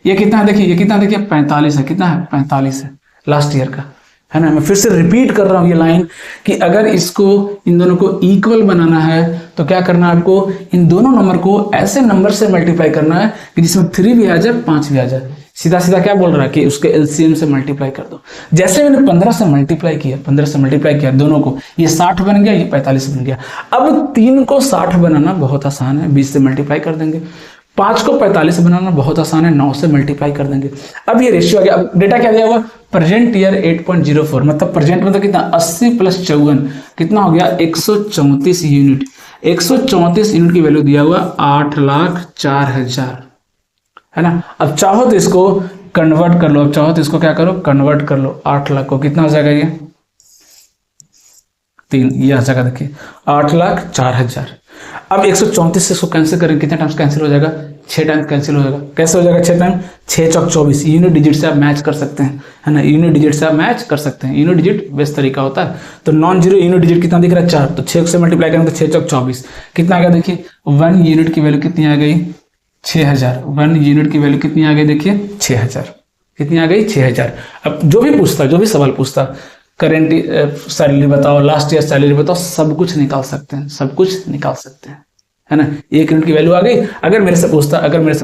Speaker 1: ये कितना है देखिए, ये कितना देखिए 45 है, कितना है 45 है लास्ट ईयर का, है ना। मैं फिर से रिपीट कर रहा हूं ये लाइन कि अगर इसको इन दोनों को इक्वल बनाना है तो क्या करना है आपको, इन दोनों नंबर को ऐसे नंबर से मल्टीप्लाई करना है कि जिसमें 3 भी आ जाए 5 भी आ जाए। सीधा सीधा क्या बोल रहा है कि उसके एलसीएम से मल्टीप्लाई कर दो। जैसे मैंने 15 से मल्टीप्लाई किया दोनों को, ये 60 बन गया, ये 45 बन गया। अब 3 को 60 बनाना बहुत आसान है, 20 से मल्टीप्लाई कर देंगे। 5 को 45 बनाना बहुत आसान है, 9 से मल्टीप्लाई कर देंगे। अब ये रेशियो आ गया। अब डेटा क्या दिया हुआ, प्रेजेंट ईयर 8.04, मतलब प्रेजेंट मतलब कितना 80 + 54 कितना हो गया 134 यूनिट। 134 यूनिट की वैल्यू दिया हुआ 8,04,000, है ना। अब चाहो तो इसको कन्वर्ट कर लो, अब चाहो तो इसको क्या करो कन्वर्ट कर लो। 8 लाख को कितना हो जाएगा, ये 3, ये आ जाएगा देखिए 8,04,000। अब 134 से इसको कैंसिल करें, कितने टाइम्स कैंसिल हो जाएगा, 6 टाइम्स कैंसिल हो जाएगा। कैसे हो जाएगा 6 टाइम, 6 चौक 24, यूनिट डिजिट से आप मैच कर सकते हैं, है ना, यूनिट डिजिट से आप मैच कर सकते हैं। यूनिट डिजिट बेस्ट तरीका होता है। तो नॉन जीरो यूनिट डिजिट कितना दिख रहा है 4, तो 6 से मल्टीप्लाई करेंगे तो 6 चौक 24 कितना आ गया, देखिए 1 यूनिट की वैल्यू कितनी आ गई 6000। 1 यूनिट की वैल्यू कितनी आ गई, देखिए 6000, कितनी आ गई 6000। अब जो भी पूछता, जो भी सवाल पूछता, करेंट सैलरी बताओ, लास्ट ईयर सैलरी बताओ, सब कुछ निकाल सकते हैं, सब कुछ निकाल सकते हैं, है ना। 1 यूनिट की वैल्यू आ गई। अगर मेरे से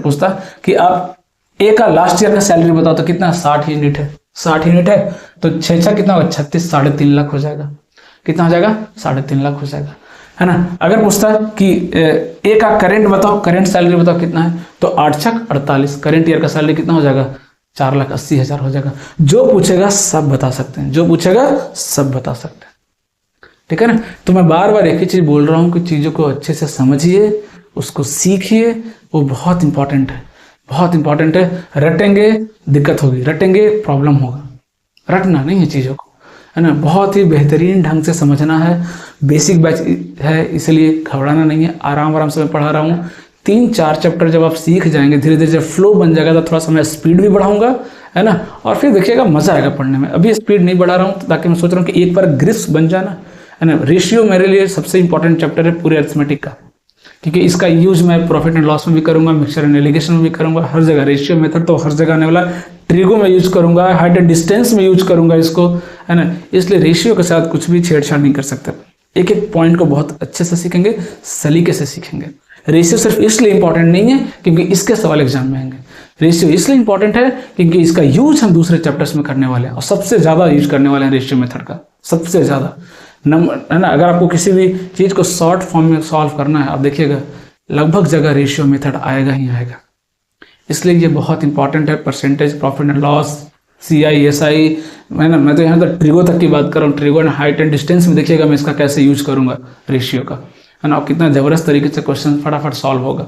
Speaker 1: पूछता कि आप ए का लास्ट ईयर का सैलरी बताओ तो कितना 60 यूनिट है, 60 यूनिट है तो 6 कितना होगा 36, 3.5 लाख हो जाएगा। कितना हो जाएगा 3.5 लाख हो जाएगा, है ना। अगर पूछता कि ए का करेंट बताओ, करेंट सैलरी बताओ कितना है, तो 8 छक 48, करेंट ईयर का सैलरी कितना हो जाएगा 4,80,000 हो जाएगा। जो पूछेगा सब बता सकते हैं, जो पूछेगा सब बता सकते हैं, ठीक है ना। तो मैं बार बार एक ही चीज बोल रहा हूं कि चीजों को अच्छे से समझिए, उसको सीखिए, वो बहुत इंपॉर्टेंट है, बहुत इंपॉर्टेंट है। रटेंगे दिक्कत होगी, रटेंगे प्रॉब्लम होगा, रटना नहीं है चीजों को, है ना। बहुत ही बेहतरीन ढंग से समझना है। बेसिक बैच है इसलिए घबराना नहीं है, आराम आराम से मैं पढ़ा रहा हूँ। 3-4 चैप्टर जब आप सीख जाएंगे, धीरे धीरे जब फ्लो बन जाएगा तो थोड़ा सा मैं स्पीड भी बढ़ाऊंगा, है ना, और फिर देखिएगा मजा आएगा पढ़ने में। अभी स्पीड नहीं बढ़ा रहा हूँ ताकि मैं सोच रहा हूँ कि एक बार ग्रिप्स बन जाना, है ना। रेशियो मेरे लिए सबसे इंपॉर्टेंट चैप्टर है पूरे अरिथमेटिक का, क्योंकि इसका यूज मैं प्रॉफिट एंड लॉस में भी करूंगा, मिक्सचर एंड एलिगेशन में भी करूंगा, हर जगह। रेशियो मेथड तो हर जगह आने वाला, ट्रिगो में यूज करूंगा, हाइट एंड डिस्टेंस में यूज करूंगा इसको, है ना। इसलिए रेशियो के साथ कुछ भी छेड़छाड़ नहीं कर सकते। एक एक पॉइंट को बहुत अच्छे से सीखेंगे, सलीके से सीखेंगे। रेशियो सिर्फ इसलिए इंपॉर्टेंट नहीं है क्योंकि इसके सवाल एग्जाम में आएंगे। रेशियो इसलिए इंपॉर्टेंट है क्योंकि इसका यूज हम दूसरे चैप्टर्स में करने वाले हैं और सबसे ज्यादा यूज करने वाले हैं रेशियो मेथड का, सबसे ज्यादा नंबर, है ना। अगर आपको किसी भी चीज को शॉर्ट फॉर्म में सॉल्व करना है, आप देखिएगा लगभग जगह रेशियो मेथड आएगा ही आएगा। इसलिए ये बहुत इंपॉर्टेंट है। Percentage, profit and loss, CI, SI, मैं तो यहाँ तक ट्रिगो तक की बात कर रहा हूँ। Trigo and height and distance में देखिएगा मैं इसका कैसे यूज करूंगा रेशियो का, है ना। कितना जबरदस्त तरीके से क्वेश्चन फटाफट सॉल्व होगा,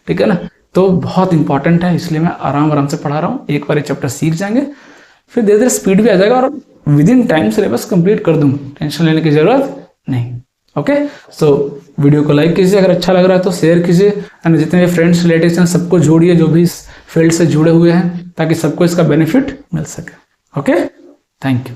Speaker 1: ठीक है ना। तो बहुत इंपॉर्टेंट है, इसलिए मैं आराम आराम से पढ़ा रहा हूँ। एक बार ये चैप्टर सीख जाएंगे फिर धीरे धीरे स्पीड भी आ जाएगा और with in time syllabus complete कर दूंगा, टेंशन लेने की जरूरत नहीं। ओके, सो वीडियो को लाइक कीजिए, अगर अच्छा लग रहा है तो शेयर कीजिए, एंड जितने भी फ्रेंड्स रिलेटिव्स हैं सबको जोड़िए जो भी इस फील्ड से जुड़े हुए हैं, ताकि सबको इसका बेनिफिट मिल सके। Okay, thank you.